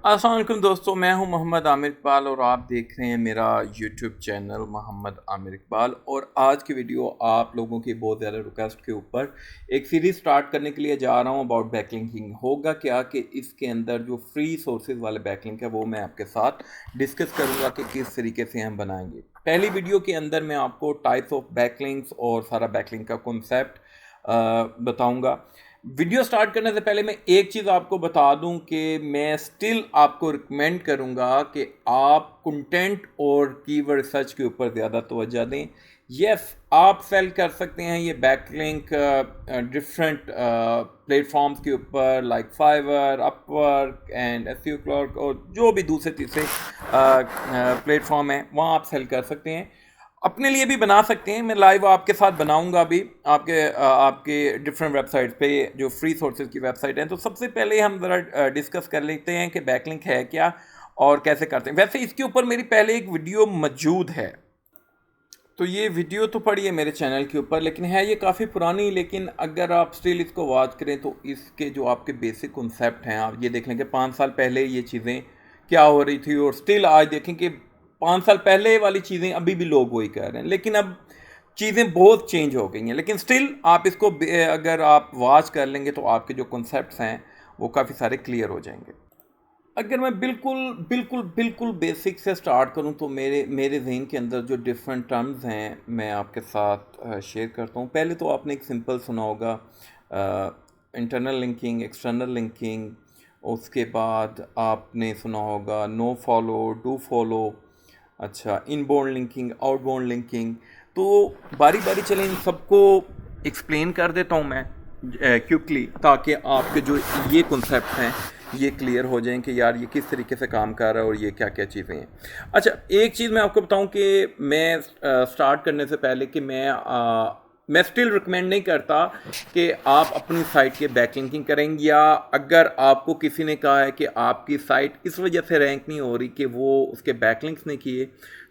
अस्सलाम वालेकुम दोस्तों, मैं हूं मोहम्मद आमिर इकबाल और आप देख रहे हैं मेरा यूट्यूब चैनल मोहम्मद आमिर इकबाल। और आज की वीडियो आप लोगों की बहुत ज़्यादा रिक्वेस्ट के ऊपर एक सीरीज़ स्टार्ट करने के लिए जा रहा हूं अबाउट बैकलिंकिंग। होगा क्या कि इसके अंदर जो फ्री सोर्सेज वाले बैकलिंक है वो मैं आपके साथ डिस्कस करूंगा कि किस तरीके से हम बनाएंगे। पहली वीडियो के अंदर मैं आपको टाइप्स ऑफ बैकलिंक्स और सारा बैकलिंक का कॉन्सेप्ट बताऊँगा। वीडियो स्टार्ट करने से पहले मैं एक चीज़ आपको बता दूं कि मैं स्टिल आपको रिकमेंड करूंगा कि आप कंटेंट और कीवर्ड रिसर्च के ऊपर ज़्यादा तवज्जो दें। यस, आप सेल कर सकते हैं ये बैकलिंक डिफरेंट प्लेटफॉर्म्स के ऊपर like fibre, Upwork and SEO clerk और जो भी दूसरे तीसरे प्लेटफॉर्म हैं वहाँ आप सेल कर सकते हैं। अपने लिए भी बना सकते हैं, मैं लाइव आपके साथ बनाऊंगा अभी आपके डिफरेंट वेबसाइट्स पे जो फ्री सोर्सेज की वेबसाइट है। तो सबसे पहले हम ज़रा डिस्कस कर लेते हैं कि बैकलिंक है क्या और कैसे करते हैं। वैसे इसके ऊपर मेरी पहले एक वीडियो मौजूद है, तो ये वीडियो तो पड़ी है मेरे चैनल के ऊपर, लेकिन है ये काफ़ी पुरानी। लेकिन अगर आप स्टिल इसको वॉच करें तो इसके जो आपके बेसिक कॉन्सेप्ट हैं आप ये देख लें कि 5 साल पहले ये चीज़ें क्या हो रही थी और स्टिल आज देखें कि 5 साल पहले वाली चीज़ें अभी भी लोग वही कर रहे हैं। लेकिन अब चीज़ें बहुत चेंज हो गई हैं, लेकिन स्टिल आप इसको अगर आप वॉच कर लेंगे तो आपके जो कॉन्सेप्ट्स हैं वो काफ़ी सारे क्लियर हो जाएंगे। अगर मैं बिल्कुल बिल्कुल बिल्कुल बेसिक से स्टार्ट करूं तो मेरे मेरे जहन के अंदर जो डिफरेंट टर्म्स हैं मैं आपके साथ शेयर करता हूं। पहले तो आपने एक सिंपल सुना होगा इंटरनल लिंकिंग, एक्सटर्नल लिंकिंग। उसके बाद आपने सुना होगा नो फॉलो, डू फॉलो। अच्छा, इनबाउंड लिंकिंग, आउटबाउंड लिंकिंग। तो बारी बारी चलें इन सबको एक्सप्लेन कर देता हूँ मैं क्विकली, ताकि आपके जो ये कॉन्सेप्ट हैं ये क्लियर हो जाएं कि यार ये किस तरीके से काम कर रहा है और ये क्या क्या चीज़ें हैं। अच्छा, एक चीज़ मैं आपको बताऊं कि मैं स्टार्ट करने से पहले कि मैं स्टिल रिकमेंड नहीं करता कि आप अपनी साइट के बैकलिंकिंग करें, या अगर आपको किसी ने कहा है कि आपकी साइट इस वजह से रैंक नहीं हो रही कि वो उसके बैकलिंक्स नहीं किए,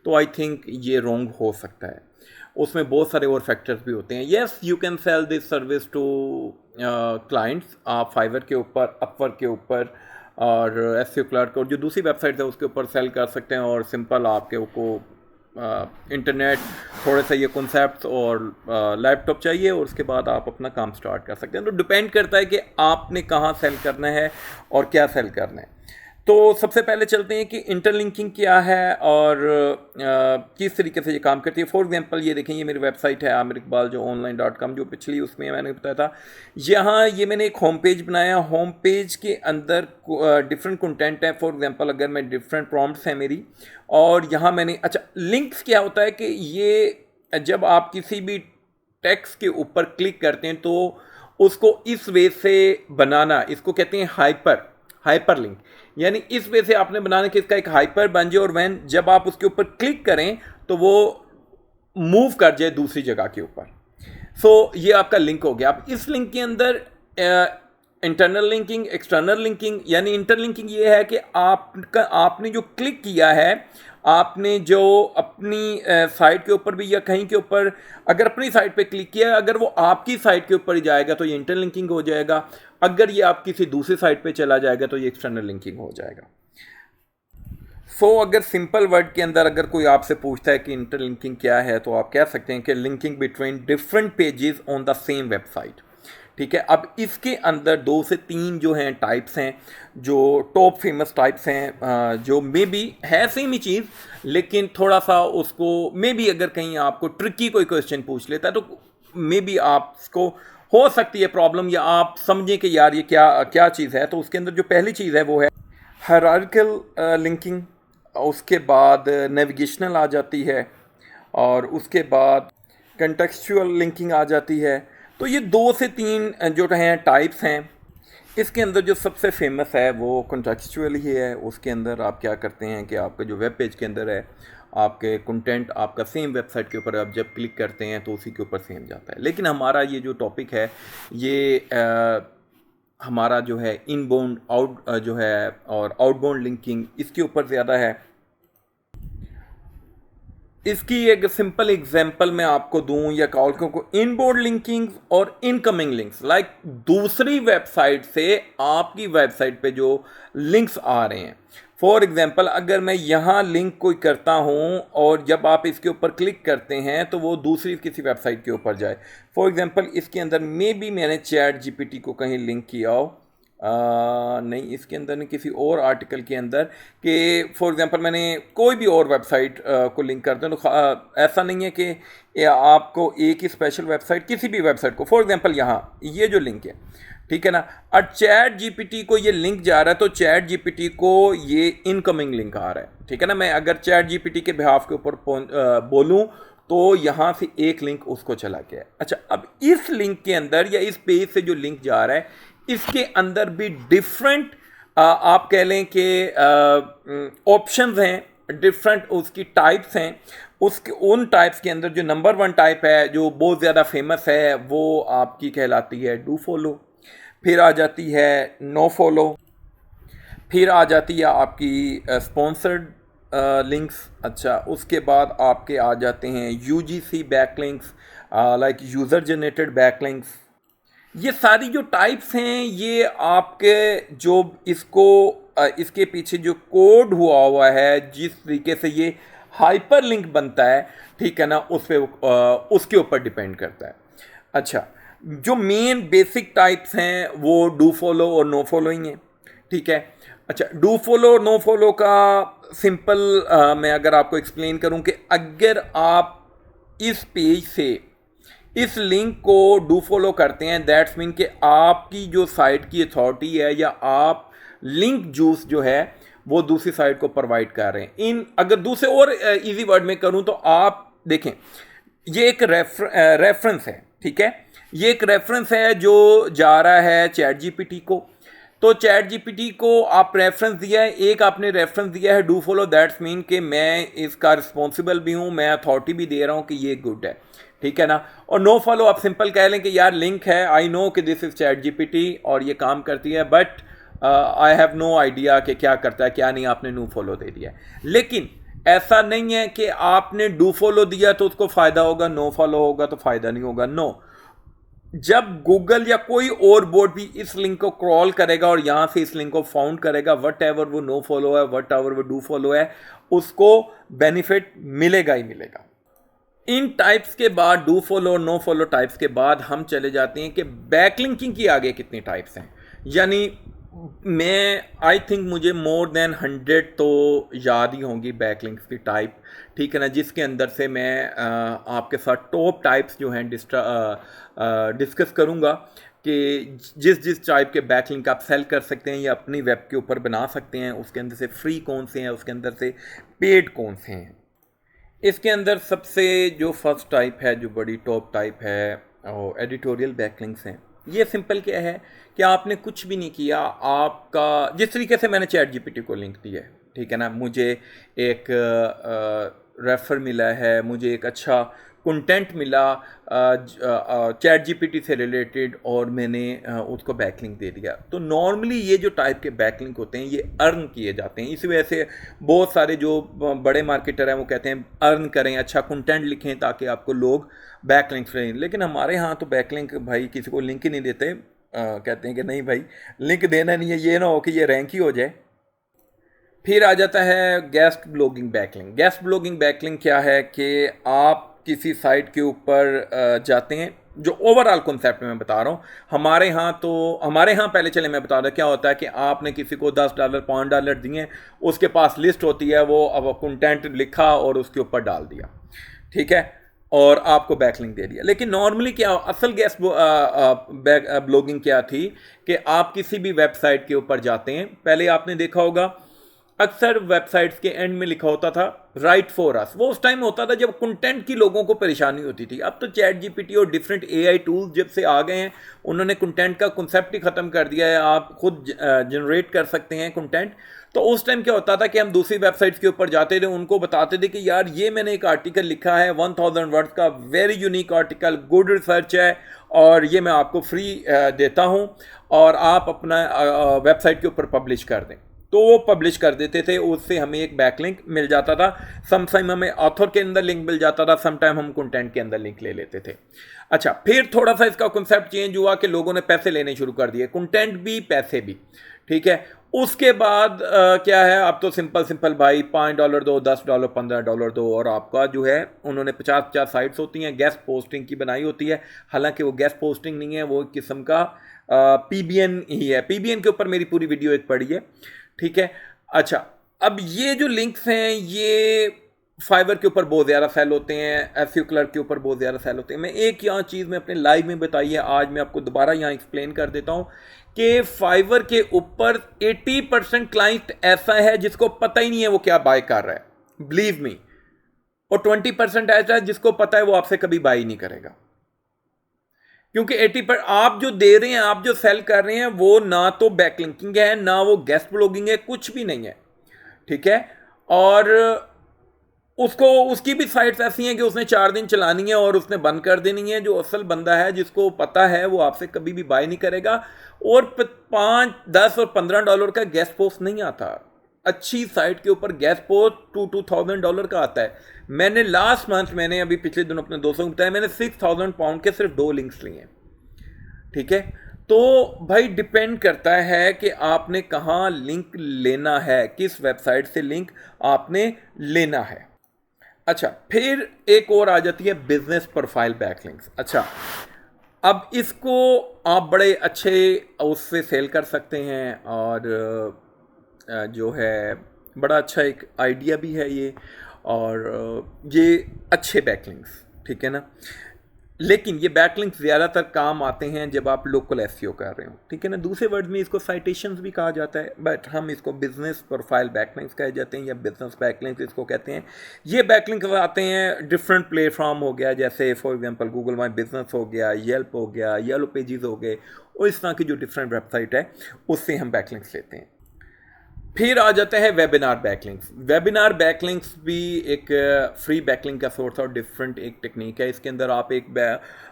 तो आई थिंक ये रॉन्ग हो सकता है। उसमें बहुत सारे और फैक्टर्स भी होते हैं। Yes, you can sell this service to clients. आप फाइवर के ऊपर, अपवर्क के ऊपर और एसईओ क्लर्क और जो दूसरी वेबसाइट है उसके ऊपर सेल कर सकते हैं। और सिंपल आपके को इंटरनेट, थोड़े से ये कॉन्सेप्ट और लैपटॉप चाहिए और उसके बाद आप अपना काम स्टार्ट कर सकते हैं। तो डिपेंड करता है कि आपने कहाँ सेल करना है और क्या सेल करना है। तो सबसे पहले चलते हैं कि इंटरलिंकिंग क्या है और किस तरीके से ये काम करती है। फॉर एग्जांपल ये देखें, ये मेरी वेबसाइट है आमिर जो online.com, जो पिछली उसमें मैंने बताया था। यहाँ ये मैंने एक होम पेज बनाया। होम पेज के अंदर डिफरेंट कंटेंट है। फॉर एग्जांपल अगर मैं डिफरेंट प्रॉम्प्ट्स हैं मेरी, और यहाँ मैंने, अच्छा, लिंक्स क्या होता है कि ये जब आप किसी भी टेक्स्ट के ऊपर क्लिक करते हैं तो उसको इस वे से बनाना, इसको कहते हैं हाइपर लिंक। यानी इस वे से आपने बनाना कि इसका एक हाइपर बन जाए और वैन जब आप उसके ऊपर क्लिक करें तो वो मूव कर जाए दूसरी जगह के ऊपर। सो ये आपका लिंक हो गया। अब इस लिंक के अंदर इंटरनल लिंकिंग, एक्सटर्नल लिंकिंग, यानी इंटरलिंकिंग ये है कि आपने जो क्लिक किया है, आपने जो अपनी साइट के ऊपर भी या कहीं के ऊपर अगर अपनी साइट पे क्लिक किया, अगर वो आपकी साइट के ऊपर ही जाएगा तो ये इंटरलिंकिंग हो जाएगा। अगर ये आप किसी दूसरी साइट पे चला जाएगा तो ये एक्सटर्नल लिंकिंग हो जाएगा। अगर सिंपल वर्ड के अंदर अगर कोई आपसे पूछता है कि इंटरलिंकिंग क्या है, तो आप कह सकते हैं कि linking between different pages on the same website. ठीक है, अब इसके अंदर 2 से 3 जो हैं टाइप्स हैं, जो टॉप फेमस टाइप्स हैं, जो मे बी है सेम ही चीज़, लेकिन थोड़ा सा उसको मे बी अगर कहीं आपको ट्रिकी कोई क्वेश्चन पूछ लेता है तो मे बी आपको हो सकती है प्रॉब्लम, या आप समझें कि यार ये क्या क्या चीज़ है। तो उसके अंदर जो पहली चीज़ है वो है हायरार्किकल लिंकिंग। उसके बाद नेविगेशनल आ जाती है, और उसके बाद कंटेक्सचुअल लिंकिंग आ जाती है। तो ये 2 से 3 जो हैं टाइप्स हैं। इसके अंदर जो सबसे फेमस है वो कंटेक्सचुअल ही है। उसके अंदर आप क्या करते हैं कि आपका जो वेब पेज के अंदर है, आपके कंटेंट आपका सेम वेबसाइट के ऊपर आप जब क्लिक करते हैं तो उसी के ऊपर सेम जाता है। लेकिन हमारा ये जो टॉपिक है ये हमारा जो है इनबाउंड आउट जो है और आउटबाउंड लिंकिंग, इसके ऊपर ज़्यादा है। इसकी एक सिंपल एग्जांपल मैं आपको दूं या कॉल को इनबोर्ड लिंकिंग और इनकमिंग लिंक्स लाइक दूसरी वेबसाइट से आपकी वेबसाइट पे जो लिंक्स आ रहे हैं। फॉर एग्जांपल अगर मैं यहाँ लिंक कोई करता हूँ और जब आप इसके ऊपर क्लिक करते हैं तो वो दूसरी किसी वेबसाइट के ऊपर जाए। फॉर एग्जांपल इसके अंदर मैंने चैट जीपीटी को कहीं लिंक किया हो, नहीं इसके अंदर नहीं, किसी और आर्टिकल के अंदर कि फॉर एग्जांपल मैंने कोई भी और वेबसाइट को लिंक करते हैं तो ऐसा नहीं है कि आपको एक ही स्पेशल वेबसाइट, किसी भी वेबसाइट को, फॉर एग्जांपल यहाँ ये जो लिंक है, ठीक है ना, और चैट जीपीटी को ये लिंक जा रहा है तो चैट जीपीटी को ये इनकमिंग लिंक आ रहा है, ठीक है ना। मैं अगर चैट जीपीटी के बिहाफ के ऊपर बोलूँ तो यहाँ से एक लिंक उसको चला गया। अच्छा, अब इस लिंक के अंदर या इस पेज से जो लिंक जा रहा है इसके अंदर भी डिफरेंट आप कह लें कि ऑप्शंस हैं, डिफरेंट उसकी टाइप्स हैं। उसके उन टाइप्स के अंदर जो नंबर 1 टाइप है जो बहुत ज़्यादा फेमस है वो आपकी कहलाती है डू फॉलो, फिर आ जाती है नो फॉलो, फिर आ जाती है आपकी स्पॉन्सर्ड लिंक्स। अच्छा, उसके बाद आपके आ जाते हैं UGC backlinks like user generated backlinks. ये सारी जो टाइप्स हैं ये आपके जो इसके पीछे जो कोड हुआ है, जिस तरीके से ये हाइपर लिंक बनता है, ठीक है ना, उसके ऊपर डिपेंड करता है। अच्छा, जो मेन बेसिक टाइप्स हैं वो डू फॉलो और नो फॉलो ही हैं, ठीक है। अच्छा, डू फॉलो और नो फॉलो का सिंपल मैं अगर आपको एक्सप्लेन करूं कि अगर आप इस पेज से इस लिंक को डू फॉलो करते हैं दैट्स मीन कि आपकी जो साइट की अथॉरिटी है या आप लिंक जूस जो है वो दूसरी साइट को प्रोवाइड कर रहे हैं। अगर दूसरे और इजी वर्ड में करूं तो आप देखें ये एक रेफरेंस है, ठीक है, ये एक रेफरेंस है जो जा रहा है चैट जीपीटी को। तो चैट जीपीटी को आप रेफरेंस दिया है, एक आपने रेफरेंस दिया है डू फॉलो, दैट्स मीन कि मैं इसका रिस्पॉन्सिबल भी हूं, मैं अथॉरिटी भी दे रहा हूं कि ये गुड है, ठीक है ना। और नो फॉलो आप सिंपल कह लें कि यार लिंक है, आई नो कि दिस इज चैट जीपीटी और ये काम करती है, but I have no idea कि क्या करता है क्या नहीं, आपने नो फॉलो दे दिया। लेकिन ऐसा नहीं है कि आपने डू फॉलो दिया तो उसको फ़ायदा होगा, नो फॉलो होगा तो फ़ायदा नहीं होगा। नो, जब गूगल या कोई और बोर्ड भी इस लिंक को क्रॉल करेगा और यहाँ से इस लिंक को फाउंड करेगा, वट एवर वो नो फॉलो है, वट एवर वो डू फॉलो है, उसको बेनिफिट मिलेगा ही मिलेगा। इन टाइप्स के बाद डू फॉलो और नो फॉलो टाइप्स के बाद हम चले जाते हैं कि बैकलिंकिंग की आगे कितनी टाइप्स हैं। यानी मैं आई थिंक मुझे मोर देन 100 तो याद ही होंगी बैकलिंक्स की टाइप, ठीक है ना, जिसके अंदर से मैं आपके साथ टॉप टाइप्स जो हैं डिस्कस करूँगा कि जिस टाइप के बैकलिंक आप सेल कर सकते हैं या अपनी वेब के ऊपर बना सकते हैं, उसके अंदर से फ्री कौन से हैं, उसके अंदर से पेड कौन से हैं। इसके अंदर सबसे जो फर्स्ट टाइप है, जो बड़ी टॉप टाइप है, वो एडिटोरियल बैकलिंक्स हैं। ये सिंपल क्या है कि आपने कुछ भी नहीं किया, आपका जिस तरीके से मैंने चैट जीपीटी को लिंक दिया है, ठीक है ना, मुझे एक रेफर मिला है, मुझे एक अच्छा कंटेंट मिला चैट जीपीटी से रिलेटेड और मैंने उसको बैकलिंक दे दिया। तो नॉर्मली ये जो टाइप के बैकलिंक होते हैं ये अर्न किए जाते हैं। इसी वजह से बहुत सारे जो बड़े मार्केटर हैं वो कहते हैं अर्न करें, अच्छा कंटेंट लिखें ताकि आपको लोग बैकलिंक्स दें। लेकिन हमारे यहाँ तो बैकलिंक भाई किसी को लिंक ही नहीं देते, कहते हैं कि नहीं भाई लिंक देना नहीं है, ये ना हो कि ये रैंक ही हो जाए। फिर आ जाता है guest blogging backlink. Guest blogging backlink क्या है कि आप किसी साइट के ऊपर जाते हैं, जो ओवरऑल कॉन्सेप्ट में मैं बता रहा हूँ। हमारे यहाँ पहले चले मैं बता रहा क्या होता है कि आपने किसी को $10 $5 दिए, उसके पास लिस्ट होती है, वो अब कंटेंट लिखा और उसके ऊपर डाल दिया, ठीक है, और आपको बैकलिंक दे दिया। लेकिन नॉर्मली क्या असल गेस्ट ब्लॉगिंग क्या थी कि आप किसी भी वेबसाइट के ऊपर जाते हैं, पहले आपने देखा होगा अक्सर वेबसाइट्स के एंड में लिखा होता था राइट फॉर अस। वो उस टाइम होता था जब कंटेंट की लोगों को परेशानी होती थी। अब तो चैट जीपीटी और डिफरेंट एआई टूल्स जब से आ गए हैं, उन्होंने कंटेंट का कंसेप्ट ही ख़त्म कर दिया है, आप खुद जनरेट कर सकते हैं कंटेंट। तो उस टाइम क्या होता था कि हम दूसरी वेबसाइट्स के ऊपर जाते थे, उनको बताते थे कि यार ये मैंने एक आर्टिकल लिखा है 1000 वर्ड्स का, very unique article, good research है और ये मैं आपको फ्री देता हूँ और आप अपना वेबसाइट के ऊपर पब्लिश कर दें। तो वो पब्लिश कर देते थे, उससे हमें एक बैकलिंक मिल जाता था। सम टाइम हमें ऑथर के अंदर लिंक मिल जाता था, सम टाइम हम कंटेंट के अंदर लिंक ले लेते थे। अच्छा, फिर थोड़ा सा इसका कॉन्सेप्ट चेंज हुआ कि लोगों ने पैसे लेने शुरू कर दिए, कंटेंट भी पैसे भी, ठीक है। उसके बाद क्या है, अब तो सिंपल सिंपल भाई $5 दो, $10, $15 दो, और आपका जो है उन्होंने 50-50 साइट्स होती हैं, गेस्ट पोस्टिंग की बनाई होती है। हालांकि वो गेस्ट पोस्टिंग नहीं है, वो एक किस्म का पीबीएन ही है। पीबीएन के ऊपर मेरी पूरी वीडियो एक पड़ी है, ठीक है। अच्छा, अब ये जो लिंक्स हैं ये फाइवर के ऊपर बहुत ज़्यादा सेल होते हैं, एसईओ क्लर्क के ऊपर बहुत ज़्यादा सेल होते हैं। मैं एक यहाँ चीज़ मैं अपने लाइव में बताई है, आज मैं आपको दोबारा यहाँ एक्सप्लेन कर देता हूँ कि फाइवर के ऊपर 80% क्लाइंट ऐसा है जिसको पता ही नहीं है वो क्या बाय कर रहा है, बिलीव मी। और 20% ऐसा है जिसको पता है वो आपसे कभी बाय नहीं करेगा, क्योंकि 80% आप जो दे रहे हैं, आप जो सेल कर रहे हैं, वो ना तो बैकलिंकिंग है, ना वो गेस्ट ब्लॉगिंग है, कुछ भी नहीं है, ठीक है। और उसको उसकी भी साइट्स ऐसी हैं कि उसने 4 दिन चलानी है और उसने बंद कर देनी है। जो असल बंदा है, जिसको पता है, वो आपसे कभी भी बाय नहीं करेगा। और 5, 10 और $15 का गेस्ट पोस्ट नहीं आता। अच्छी साइट के ऊपर गेस्ट पोस्ट $2,000 का आता है। मैंने लास्ट मंथ, मैंने अभी पिछले दिनों अपने दोस्तों को बताया, मैंने £6,000 के सिर्फ 2 लिंक्स लिए हैं, ठीक है। तो भाई डिपेंड करता है कि आपने कहाँ लिंक लेना है, किस वेबसाइट से लिंक आपने लेना है। अच्छा, फिर एक और आ जाती है बिजनेस प्रोफाइल बैकलिंक्स। अच्छा, अब इसको आप बड़े अच्छे उससे सेल कर सकते हैं, और जो है बड़ा अच्छा एक आइडिया भी है ये, और ये अच्छे बैकलिंक्स, ठीक है ना। लेकिन ये बैकलिंक्स ज़्यादातर काम आते हैं जब आप लोकल एसईओ कर रहे हो, ठीक है ना। दूसरे वर्ड में इसको साइटेशंस भी कहा जाता है, बट हम इसको बिजनेस प्रोफाइल बैकलिंक्स कहे जाते हैं, या बिजनेस बैकलिंक्स इसको कहते हैं। ये बैकलिंक्स आते हैं डिफरेंट प्लेटफॉर्म हो गया, जैसे for example Google my business हो गया, येल्प हो गया, येलो पेजेस हो गए, और इस तरह की जो डिफरेंट वेबसाइट है उससे हम बैकलिंक्स लेते हैं। फिर आ जाता है वेबिनार बैकलिंक्स। वेबिनार बैकलिंक्स भी एक फ्री बैकलिंक का सोर्स और डिफरेंट एक टेक्निक है। इसके अंदर आप एक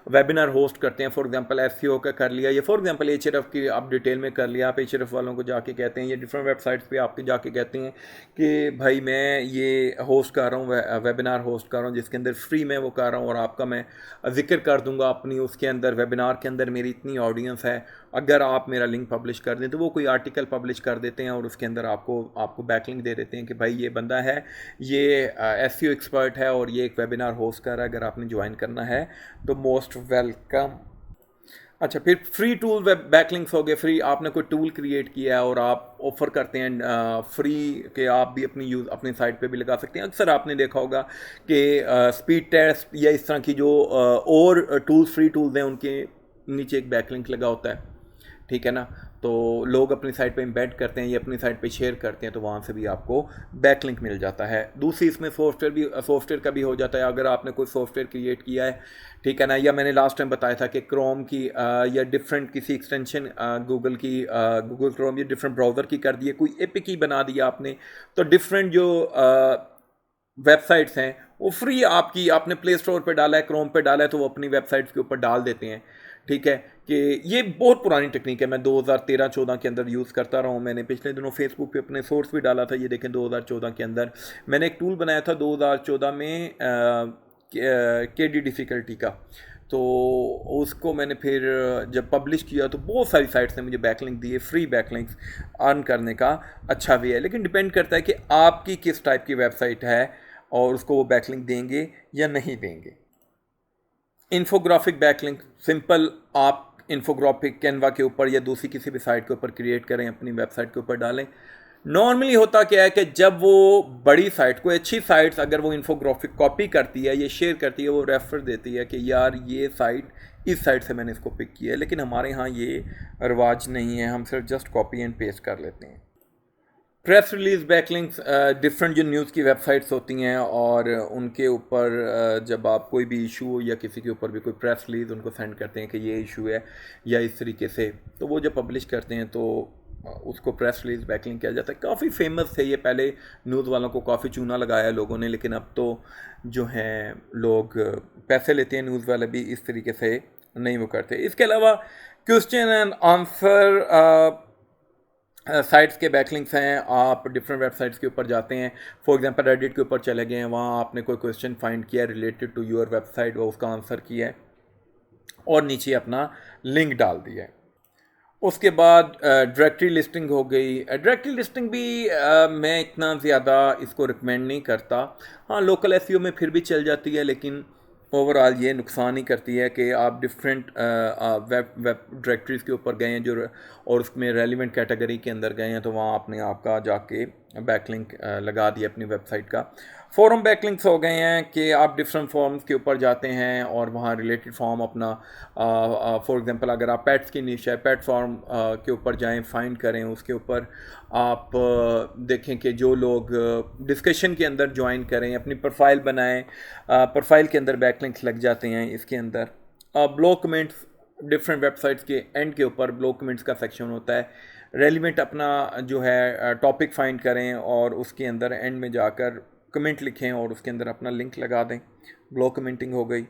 वेबिनार होस्ट करते हैं, फॉर एग्जांपल एसईओ का कर लिया, या फॉर एग्जांपल एचआरएफ की आप डिटेल में कर लिया। आप एचआरएफ वालों को जाके कहते हैं, या डिफरेंट वेबसाइट्स पे आपके जाके कहते हैं कि भाई मैं ये होस्ट कर रहा हूँ, वेबिनार होस्ट कर रहा हूँ, जिसके अंदर फ्री में वो कर रहा हूँ, और आपका मैं जिक्र कर दूंगा अपनी उसके अंदर, वेबिनार के अंदर मेरी इतनी ऑडियंस है, अगर आप मेरा लिंक पब्लिश कर दें। तो वो कोई आर्टिकल पब्लिश कर देते हैं और उसके अंदर आपको बैकलिंक दे देते हैं कि भाई ये बंदा है, ये एसईओ एक्सपर्ट है, और ये एक वेबिनार होस्ट कर रहा है, अगर आपने ज्वाइन करना है तो मोस्ट वेलकम। अच्छा, फिर फ्री टूल वेब बैकलिंक्स हो गए। फ्री आपने कोई टूल क्रिएट किया है और आप ऑफर करते हैं फ्री के, आप भी अपनी साइट पे भी लगा सकते हैं। अक्सर आपने देखा होगा कि स्पीड टेस्ट या इस तरह की जो और टूल्स, फ्री टूल्स हैं, उनके नीचे एक बैकलिंक लगा होता है, ठीक है ना। तो लोग अपनी साइट पे एम्बेड करते हैं, ये अपनी साइट पे शेयर करते हैं, तो वहाँ से भी आपको बैकलिंक मिल जाता है। दूसरी इसमें सॉफ्टवेयर का भी हो जाता है। अगर आपने कोई सॉफ्टवेयर क्रिएट किया है, ठीक है ना, या मैंने लास्ट टाइम बताया था कि क्रोम की या डिफरेंट किसी एक्सटेंशन गूगल की, गूगल क्रोम या डिफरेंट ब्राउज़र की कर दी है, कोई एपीके बना दिया आपने, तो डिफरेंट जो वेबसाइट्स हैं वो फ्री आपकी, आपने प्ले स्टोर पे डाला है, क्रोम पे डाला है, तो वो अपनी वेबसाइट्स के ऊपर डाल देते हैं, ठीक है। कि ये बहुत पुरानी टेक्निक है, मैं 2013-14 के अंदर यूज़ करता रहा हूँ। मैंने पिछले दिनों फेसबुक पे अपने सोर्स भी डाला था, ये देखें 2014 के अंदर मैंने एक टूल बनाया था 2014 में केडी डिफ़िकल्टी का। तो उसको मैंने फिर जब पब्लिश किया तो बहुत सारी साइट्स ने मुझे बैकलिंक दिए। फ्री बैकलिंक्स अर्न करने का अच्छा वे है, लेकिन डिपेंड करता है कि आपकी किस टाइप की वेबसाइट है और उसको वो बैकलिंक देंगे या नहीं देंगे। इन्फोग्राफिक बैकलिंक, सिंपल आप इन्फोग्राफिक कैनवा के ऊपर या दूसरी किसी भी साइट के ऊपर क्रिएट करें, अपनी वेबसाइट के ऊपर डालें। नॉर्मली होता क्या है कि जब वो बड़ी साइट, कोई अच्छी साइट्स अगर वो इन्फोग्राफिक कॉपी करती है, ये शेयर करती है, वो रेफर देती है कि यार ये साइट, इस साइट से मैंने इसको पिक किया है। लेकिन हमारे यहाँ ये रिवाज नहीं है, हम सिर्फ जस्ट कॉपी एंड पेस्ट कर लेते हैं। प्रेस रिलीज़ बैकलिंक्स, डिफरेंट जो न्यूज़ की वेबसाइट्स होती हैं और उनके ऊपर जब आप कोई भी इशू या किसी के ऊपर भी कोई प्रेस रिलीज़ उनको सेंड करते हैं कि ये इशू है या इस तरीके से, तो वो जब पब्लिश करते हैं तो उसको प्रेस रिलीज़ बैकलिंक किया जाता है। काफ़ी फेमस थे ये, पहले न्यूज़ वालों को काफ़ी चूना लगाया लोगों ने, लेकिन अब तो जो हैं लोग पैसे लेते हैं, न्यूज़ वाले भी इस तरीके से नहीं वो करते। इसके अलावा क्वेश्चन एंड आंसर साइट्स के बैकलिंक्स हैं, आप डिफरेंट वेबसाइट्स के ऊपर जाते हैं, फॉर एग्जांपल रेडिट के ऊपर चले गए हैं, वहाँ आपने कोई क्वेश्चन फाइंड किया रिलेटेड टू योर वेबसाइट, वो उसका आंसर किया है और नीचे अपना लिंक डाल दिया है। उसके बाद डायरेक्टरी लिस्टिंग हो गई। डायरेक्टरी लिस्टिंग भी मैं इतना ज़्यादा इसको रिकमेंड नहीं करता। हाँ, लोकल एसईओ में फिर भी चल जाती है, लेकिन ओवरऑल ये नुकसान ही करती है कि आप डिफरेंट वेब वेब डायरेक्टरीज़ के ऊपर गए हैं जो, और उसमें रेलिवेंट कैटेगरी के अंदर गए हैं, तो वहाँ आपने आपका जाके बैकलिंक लगा दिया अपनी वेबसाइट का। फॉर्म बैकलिंक्स हो गए हैं कि आप डिफरेंट फॉर्म्स के ऊपर जाते हैं और वहाँ रिलेटेड फॉर्म अपना, फॉर एग्जांपल अगर आप पेट्स की निश है, पेट फॉर्म के ऊपर जाएं, फाइंड करें, उसके ऊपर आप देखें कि जो लोग डिस्कशन के अंदर ज्वाइन करें, अपनी प्रोफाइल बनाएं, प्रोफाइल के अंदर बैकलिंक्स लग जाते हैं। इसके अंदर ब्लॉग कमेंट्स, डिफरेंट वेबसाइट्स के एंड के ऊपर ब्लॉग कमेंट्स का सेक्शन होता है। रेलिवेंट अपना जो है टॉपिक फाइंड करें और उसके अंदर एंड में जाकर कमेंट लिखें और उसके अंदर अपना लिंक लगा दें। ब्लॉग कमेंटिंग हो गई।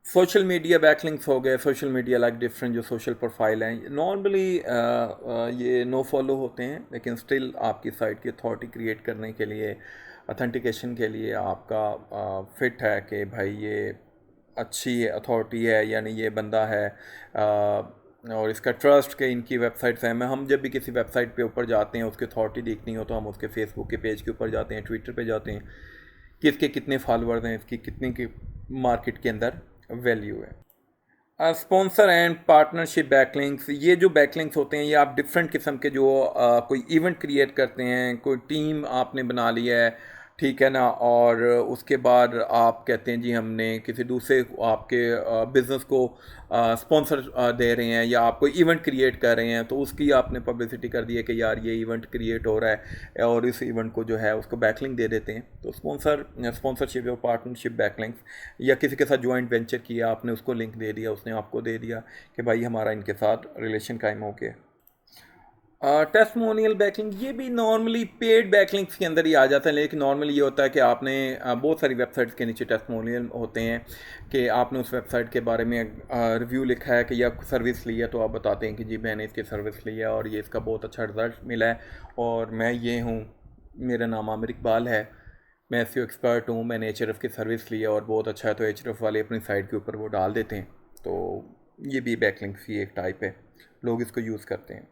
सोशल मीडिया बैकलिंक्स हो गए। सोशल मीडिया लाइक डिफरेंट जो सोशल प्रोफाइल हैं, नॉर्मली ये नो फॉलो होते हैं, लेकिन स्टिल आपकी साइट की अथॉरिटी क्रिएट करने के लिए, अथेंटिकेशन के लिए आपका फिट है कि भाई ये अच्छी अथॉरिटी है, यानी ये बंदा है और इसका ट्रस्ट के इनकी वेबसाइट्स हैं। हम जब भी किसी वेबसाइट पे ऊपर जाते हैं, उसकी अथॉरिटी देखनी हो, तो हम उसके फेसबुक के पेज के ऊपर जाते हैं, ट्विटर पे जाते हैं कि इसके कितने फॉलोअर्स हैं, इसकी कितने की मार्केट के अंदर वैल्यू है। स्पॉन्सर एंड पार्टनरशिप बैकलिंक्स, ये जो बैकलिंक्स होते हैं, ये आप डिफरेंट किस्म के जो कोई इवेंट क्रिएट करते हैं, कोई टीम आपने बना लिया है, ठीक है ना, और उसके बाद आप कहते हैं जी हमने किसी दूसरे आपके बिज़नेस को स्पॉन्सर दे रहे हैं, या आप कोई इवेंट क्रिएट कर रहे हैं, तो उसकी आपने पब्लिसिटी कर दी है कि यार ये इवेंट क्रिएट हो रहा है, और इस इवेंट को जो है उसको बैकलिंक दे देते हैं। तो स्पॉन्सरशिप या पार्टनरशिप बैकलिंक्स, या किसी के साथ ज्वाइंट वेंचर किया आपने, उसको लिंक दे दिया, उसने आपको दे दिया कि भाई हमारा इनके साथ रिलेशन कायम हो गया। टेस्टमोनियल बैकलिंक, ये भी नॉर्मली पेड बैकलिंक्स के अंदर ही आ जाता है, लेकिन नॉर्मली ये होता है कि आपने बहुत सारी वेबसाइट्स के नीचे टेस्टमोनियल होते हैं कि आपने उस वेबसाइट के बारे में रिव्यू लिखा है कि या सर्विस ली है, तो आप बताते हैं कि जी मैंने इसकी सर्विस ली है और ये इसका बहुत अच्छा रिजल्ट मिला है, और मैं ये हूँ, मेरा नाम आमिर इकबाल है, मैं एसईओ एक्सपर्ट हूँ, मैंने एचआरएफ की सर्विस ली है और बहुत अच्छा है, तो एचआरएफ वाले अपनी साइट के ऊपर वो डाल देते हैं। तो ये भी बैकलिंक्स की एक टाइप है, लोग इसको यूज़ करते हैं।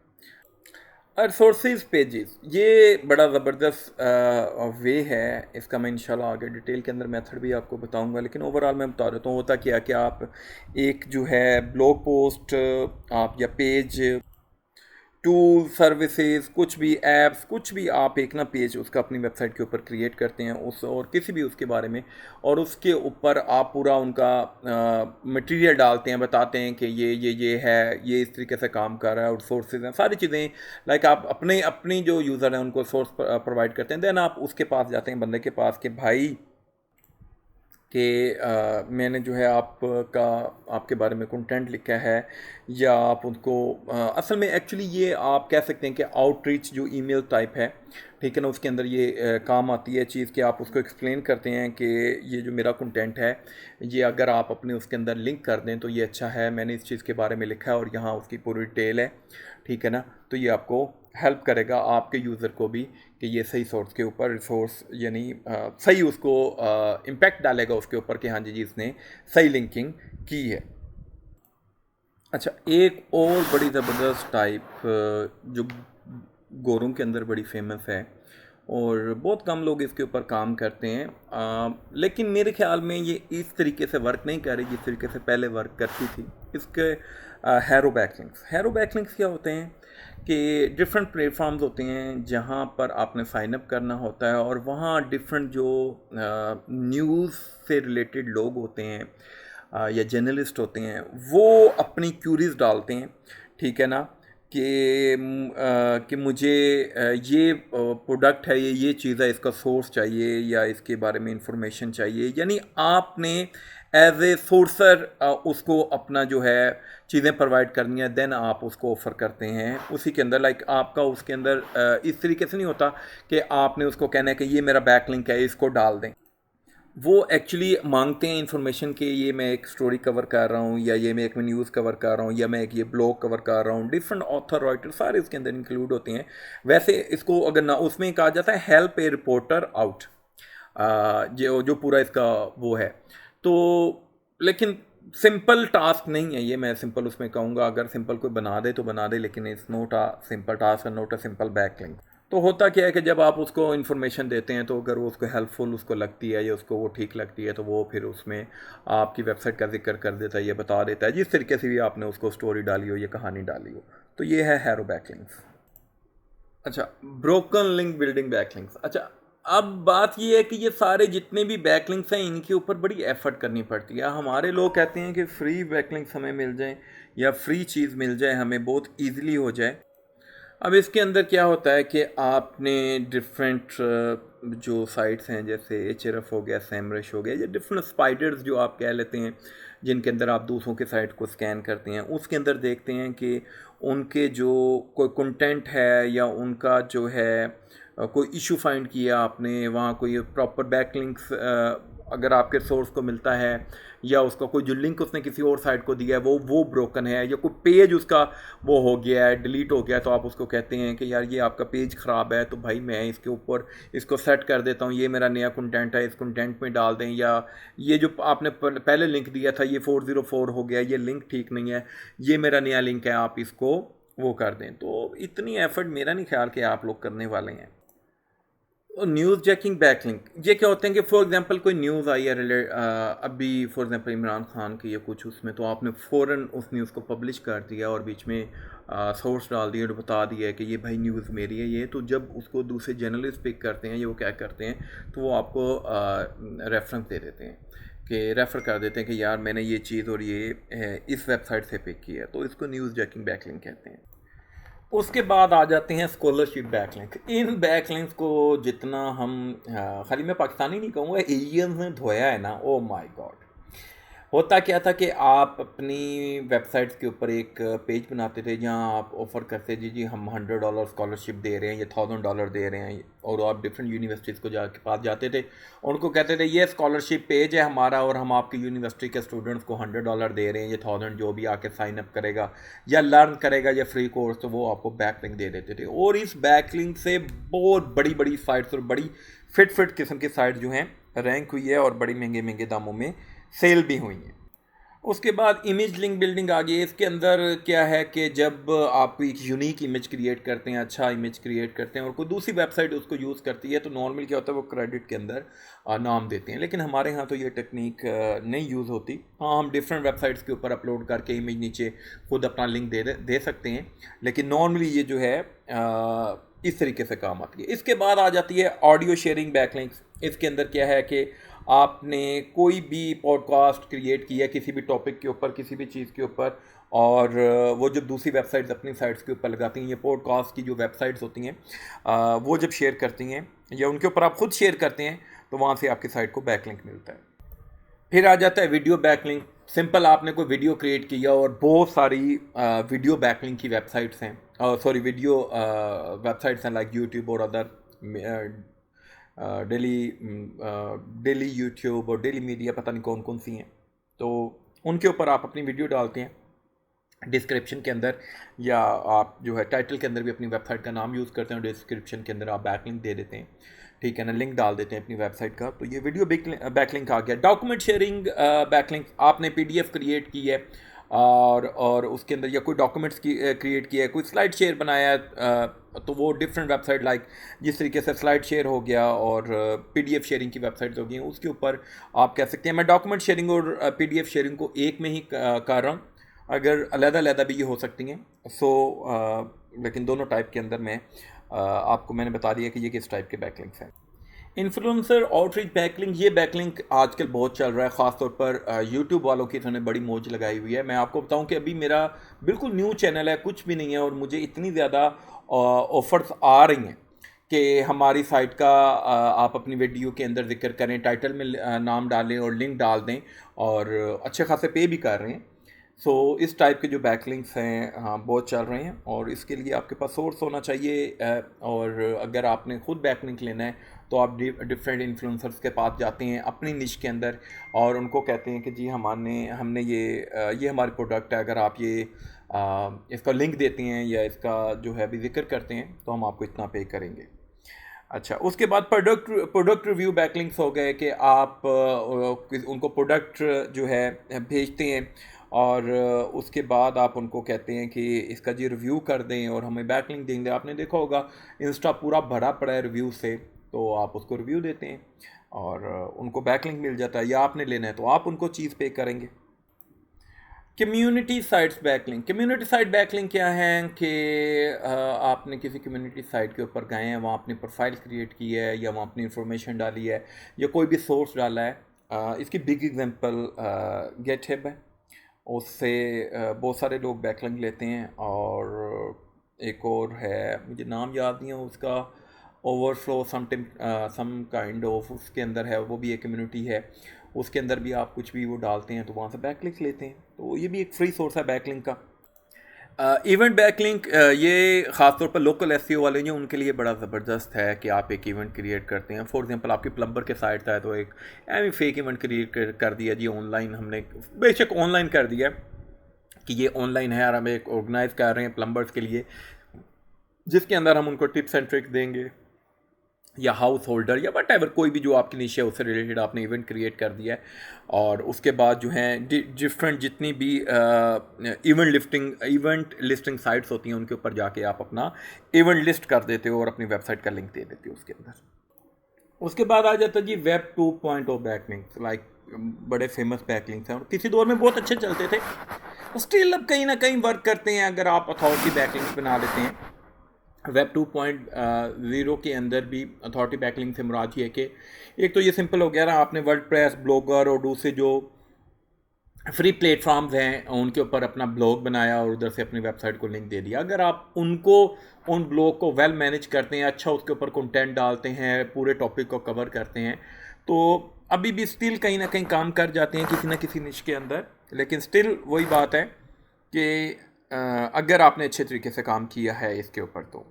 रिसोर्सेज पेजेस, ये बड़ा ज़बरदस्त वे है, इसका मैं इंशाल्लाह आगे डिटेल के अंदर मेथड भी आपको बताऊंगा, लेकिन ओवरऑल मैं बता देता हूँ होता क्या कि आप एक जो है ब्लॉग पोस्ट आप या पेज, टूल, सर्विसेज, कुछ भी ऐप्स, कुछ भी आप एक ना पेज उसका अपनी वेबसाइट के ऊपर क्रिएट करते हैं उस, और किसी भी उसके बारे में, और उसके ऊपर आप पूरा उनका मटेरियल डालते हैं, बताते हैं कि ये है, ये इस तरीके से काम कर रहा है, और सोर्सेज हैं, सारी चीज़ें, लाइक आप अपनी जो यूज़र हैं उनको सोर्स प्रोवाइड करते हैं। देन आप उसके पास जाते हैं, बंदे के पास, कि भाई कि मैंने जो है आपका आपके बारे में कंटेंट लिखा है, या आप उनको असल में एक्चुअली ये आप कह सकते हैं कि आउटरीच जो ईमेल टाइप है, ठीक है ना, उसके अंदर ये काम आती है चीज़ कि आप उसको एक्सप्लेन करते हैं कि ये जो मेरा कंटेंट है, ये अगर आप अपने उसके अंदर लिंक कर दें तो ये अच्छा है, मैंने इस चीज़ के बारे में लिखा है और यहाँ उसकी पूरी डिटेल है, ठीक है ना, तो ये आपको हेल्प करेगा आपके यूज़र को भी कि ये सही सोर्स के ऊपर रिसोर्स, यानी सही उसको इम्पैक्ट डालेगा उसके ऊपर कि हाँ जी इसने सही लिंकिंग की है। अच्छा, एक और बड़ी ज़बरदस्त टाइप जो गोरों के अंदर बड़ी फेमस है और बहुत कम लोग इसके ऊपर काम करते हैं, लेकिन मेरे ख्याल में ये इस तरीके से वर्क नहीं कर रही जिस तरीके से पहले वर्क करती थी। इसके हैरो बैकलिंक्स, हैरो बैकलिंक्स क्या होते हैं कि डिफरेंट प्लेटफॉर्म्स होते हैं जहाँ पर आपने साइन अप करना होता है, और वहाँ डिफरेंट जो न्यूज़ से रिलेटेड लोग होते हैं या जर्नलिस्ट होते हैं, वो अपनी क्यूरीज डालते हैं, ठीक है ना, कि मुझे ये प्रोडक्ट है, ये चीज़ है, इसका सोर्स चाहिए या इसके बारे में इंफॉर्मेशन चाहिए, यानी आपने एज ए सोर्सर उसको अपना जो है चीज़ें प्रोवाइड करनी है, देन आप उसको ऑफ़र करते हैं उसी के अंदर। लाइक आपका उसके अंदर इस तरीके से नहीं होता कि आपने उसको कहना है कि ये मेरा बैक लिंक है, इसको डाल दें। वो एक्चुअली मांगते हैं इन्फॉर्मेशन कि ये मैं एक स्टोरी कवर कर रहा हूँ, या ये मैं एक न्यूज़ कवर कर रहा हूँ, या मैं एक ये ब्लॉग कवर कर रहा हूँ। डिफरेंट ऑथर राइटर सारे इसके अंदर इंक्लूड होते हैं। वैसे इसको अगर ना उसमें कहा जाता है हेल्प ए रिपोर्टर आउट, जो जो पूरा इसका वो है। तो लेकिन सिंपल टास्क नहीं है ये, मैं सिंपल उसमें कहूँगा अगर सिंपल कोई बना दे तो बना दे, लेकिन it's not a simple task और नॉट अ सिंपल बैकलिंक। तो होता क्या है कि जब आप उसको इन्फॉर्मेशन देते हैं तो अगर वो उसको हेल्पफुल उसको लगती है या उसको वो ठीक लगती है, तो वो फिर उसमें आपकी वेबसाइट का जिक्र कर देता है, ये बता देता है जिस तरीके से भी आपने उसको स्टोरी डाली हो या कहानी डाली हो। तो ये है हैरो बैकलिंक्स। अच्छा, ब्रोकन लिंक बिल्डिंग बैकलिंक्स। अच्छा, अब बात ये है कि ये सारे जितने भी बैकलिंक्स हैं इनके ऊपर बड़ी एफर्ट करनी पड़ती है। हमारे लोग कहते हैं कि फ्री बैकलिंक्स हमें मिल जाएं या फ्री चीज़ मिल जाए हमें, बहुत ईजिली हो जाए। अब इसके अंदर क्या होता है कि आपने डिफरेंट जो साइट्स हैं जैसे एचरएफ हो गया, सैमरश हो गया, या डिफरेंट स्पाइडर्स जो आप कह लेते हैं जिनके अंदर आप दूसरों के साइट को स्कैन करते हैं, उसके अंदर देखते हैं कि उनके जो कोई कंटेंट है या उनका जो है कोई इशू फाइंड किया आपने, वहाँ कोई प्रॉपर बैकलिंक्स अगर आपके सोर्स को मिलता है, या उसका कोई जो लिंक उसने किसी और साइट को दिया है वो ब्रोकन है, या कोई पेज उसका वो हो गया है, डिलीट हो गया है, तो आप उसको कहते हैं कि यार ये आपका पेज ख़राब है, तो भाई मैं इसके ऊपर इसको सेट कर देता हूँ, ये मेरा नया कंटेंट है, इस कंटेंट में डाल दें, या ये जो आपने पहले लिंक दिया था ये 404 हो गया, ये लिंक ठीक नहीं है, ये मेरा नया लिंक है, आप इसको वो कर दें। तो इतनी एफर्ट मेरा नहीं ख्याल कि आप लोग करने वाले हैं। न्यूज़ जैकिंग बैकलिंक ये क्या होते हैं कि फॉर एग्जांपल कोई न्यूज़ आई है अभी फॉर एग्जांपल इमरान खान की या कुछ उसमें, तो आपने फ़ौरन उस न्यूज़ को पब्लिश कर दिया और बीच में सोर्स डाल दिया और बता दिया है कि ये भाई न्यूज़ मेरी है ये। तो जब उसको दूसरे जर्नलिस्ट पिक करते हैं या वो क्या करते हैं, तो वो आपको रेफरेंस दे देते हैं कि रेफ़र कर देते हैं कि यार मैंने ये चीज़ और ये इस वेबसाइट से पिक की है। तो इसको न्यूज़ जैकिंग बैकलिंक कहते हैं। उसके बाद आ जाते हैं स्कॉलरशिप बैकलिंक। इन बैकलिंक्स को जितना हम खाली मैं पाकिस्तानी नहीं कहूँगा, एलियंस ने धोया है ना, ओ माय गॉड। होता क्या था कि आप अपनी वेबसाइट्स के ऊपर एक पेज बनाते थे जहां आप ऑफ़र करते जी जी हम $100 स्कॉलरशिप दे रहे हैं या $1000 दे रहे हैं, और आप डिफरेंट यूनिवर्सिटीज़ को जाके पास जाते थे, उनको कहते थे ये स्कॉलरशिप पेज है हमारा और हम आपकी यूनिवर्सिटी के स्टूडेंट्स को $100 दे रहे हैं, ये 1000 जो भी आके साइन अप करेगा या लर्न करेगा या फ्री कोर्स, तो वो आपको बैकलिंक दे देते थे। और इस बैकलिंक से बहुत बड़ी बड़ी साइट्स और बड़ी फिट किस्म की साइट जो हैं रैंक हुई है और बड़ी महंगे महंगे दामों में सेल भी हुई हैं। उसके बाद इमेज लिंक बिल्डिंग आ गई है। इसके अंदर क्या है कि जब आप एक यूनिक इमेज क्रिएट करते हैं, अच्छा इमेज क्रिएट करते हैं और कोई दूसरी वेबसाइट उसको यूज़ करती है, तो नॉर्मल क्या होता है वो क्रेडिट के अंदर नाम देते हैं। लेकिन हमारे यहाँ तो ये टेक्निक नहीं यूज़ होती। हाँ, हम डिफरेंट वेबसाइट्स के ऊपर अपलोड करके इमेज नीचे खुद अपना लिंक दे सकते हैं, लेकिन नॉर्मली ये जो है इस तरीके से काम आती है। इसके बाद आ जाती है ऑडियो शेयरिंग बैकलिंक्स। इसके अंदर क्या है कि आपने कोई भी पॉडकास्ट क्रिएट किया किसी भी टॉपिक के ऊपर, किसी भी चीज़ के ऊपर, और वो जब दूसरी वेबसाइट्स अपनी साइट्स के ऊपर लगाती हैं, ये पॉडकास्ट की जो वेबसाइट्स होती हैं वो जब शेयर करती हैं या उनके ऊपर आप खुद शेयर करते हैं, तो वहाँ से आपकी साइट को बैकलिंक मिलता है। फिर आ जाता है वीडियो बैकलिंक। सिंपल, आपने कोई वीडियो क्रिएट किया और बहुत सारी वीडियो बैकलिंक की वेबसाइट्स हैं, सॉरी वीडियो वेबसाइट्स हैं लाइक यूट्यूब और अदर डेली डेली यूट्यूब और डेली मीडिया, पता नहीं कौन कौन सी हैं। तो उनके ऊपर आप अपनी वीडियो डालते हैं डिस्क्रिप्शन के अंदर, या आप जो है टाइटल के अंदर भी अपनी वेबसाइट का नाम यूज़ करते हैं और डिस्क्रिप्शन के अंदर आप बैकलिंक दे देते हैं, ठीक है ना, लिंक डाल देते हैं अपनी वेबसाइट का। तो ये वीडियो बैकलिंक आ गया। डॉक्यूमेंट शेयरिंग बैकलिंक, आपने पीडीएफ क्रिएट की है और उसके अंदर या कोई डॉक्यूमेंट्स की क्रिएट किया है, कोई स्लाइड शेयर बनाया है, तो वो डिफरेंट वेबसाइट लाइक जिस तरीके से स्लाइड शेयर हो गया और पीडीएफ शेयरिंग की वेबसाइट्स हो गई हैं, उसके ऊपर आप कह सकते हैं। मैं डॉक्यूमेंट शेयरिंग और पीडीएफ शेयरिंग को एक में ही कर रहा हूँ, अगर अलग-अलग भी ये हो सकती हैं। लेकिन दोनों टाइप के अंदर मैं आपको मैंने बता दिया कि ये किस टाइप के बैकलिंक्स हैं। इन्फ्लुएंसर आउटरीच बैकलिंक, ये बैकलिंक आजकल बहुत चल रहा है, ख़ासतौर पर यूट्यूब वालों की इन्होंने बड़ी मौज लगाई हुई है। मैं आपको बताऊं कि अभी मेरा बिल्कुल न्यू चैनल है, कुछ भी नहीं है, और मुझे इतनी ज़्यादा ऑफ़र्स आ रही हैं कि हमारी साइट का आप अपनी वीडियो के अंदर जिक्र करें, टाइटल में नाम डालें और लिंक डाल दें, और अच्छे खासे पे भी कर रहे हैं। सो इस टाइप के जो बैकलिंक्स हैं हाँ बहुत चल रहे हैं, और इसके लिए आपके पास सोर्स होना चाहिए। और अगर आपने खुद बैकलिंक लेना है तो आप डिफरेंट इन्फ्लुएंसर्स के पास जाते हैं अपनी निश के अंदर, और उनको कहते हैं कि जी हमने हमने ये हमारे प्रोडक्ट है, अगर आप ये इसका लिंक देते हैं या इसका जो है अभी जिक्र करते हैं तो हम आपको इतना पे करेंगे। अच्छा, उसके बाद प्रोडक्ट रिव्यू बैकलिंक्स हो गए कि आप उनको प्रोडक्ट जो है भेजते हैं, और उसके बाद आप उनको कहते हैं कि इसका जी रिव्यू कर दें और हमें बैकलिंक देंगे। आपने देखा होगा इंस्टा पूरा भरा पड़ा है रिव्यू से, तो आप उसको रिव्यू देते हैं और उनको बैकलिंक मिल जाता है, या आपने लेना है तो आप उनको चीज़ पे करेंगे। Community sites backlink, community site backlink क्या है कि आपने किसी कम्युनिटी साइट के ऊपर गए हैं, वहाँ अपनी प्रोफाइल क्रिएट की है या वहाँ अपनी इंफॉर्मेशन डाली है या कोई भी सोर्स डाला है। इसकी बिग एग्जांपल गेटहब है, उससे बहुत सारे लोग बैकलिंक लेते हैं। और एक और है, मुझे नाम याद नहीं है उसका, overflow something some kind of, उसके अंदर है, वो भी एक कम्युनिटी है, उसके अंदर भी आप कुछ भी वो डालते हैं तो वहाँ से बैकलिंक लेते हैं, तो ये भी एक फ्री सोर्स है बैकलिंक का। इवेंट बैकलिंक ये ख़ासतौर पर लोकल एसईओ वाले जो उनके लिए बड़ा ज़बरदस्त है कि आप एक इवेंट क्रिएट करते हैं। फॉर एग्जांपल आपकी प्लम्बर के साइट था तो एक एम फेक इवेंट क्रिएट कर दिया जी ऑनलाइन, हमने बेशक ऑनलाइन कर दिया कि ये ऑनलाइन है और हम एक ऑर्गेनाइज कर रहे हैं प्लम्बर्स के लिए, जिसके अंदर हम उनको टिप्स एंड ट्रिक्स देंगे या हाउस होल्डर या वट एवर, कोई भी जो आपकी निश है उससे रिलेटेड आपने इवेंट क्रिएट कर दिया है। और उसके बाद जो है डिफरेंट जितनी भी इवेंट लिस्टिंग साइट्स होती हैं उनके ऊपर जाके आप अपना इवेंट लिस्ट कर देते हो और अपनी वेबसाइट का लिंक दे देते हो उसके अंदर। उसके बाद आ जाता है जी वेब 2.0 बैकलिंक्स, लाइक बड़े फेमस बैकलिंक्स हैं और किसी दौर में बहुत अच्छे चलते थे, स्टिल अब कहीं ना कहीं वर्क करते हैं अगर आप अथॉरिटी बैकलिंक्स बना लेते हैं। वेब 2.0 के अंदर भी अथॉरिटी बैकलिंक से मुराद ये है कि एक तो ये सिंपल हो गया ना, आपने वर्डप्रेस, ब्लॉगर और दूसरे जो फ्री प्लेटफॉर्म्स हैं उनके ऊपर अपना ब्लॉग बनाया और उधर से अपनी वेबसाइट को लिंक दे दिया। अगर आप उनको उन ब्लॉग को वेल मैनेज करते हैं, अच्छा उसके ऊपर कंटेंट डालते हैं, पूरे टॉपिक को कवर करते हैं, तो अभी भी स्टिल कहीं ना कहीं काम कर जाते हैं किसी ना किसी निश के अंदर। लेकिन स्टिल वही बात है कि अगर आपने अच्छे तरीके से काम किया है इसके ऊपर तो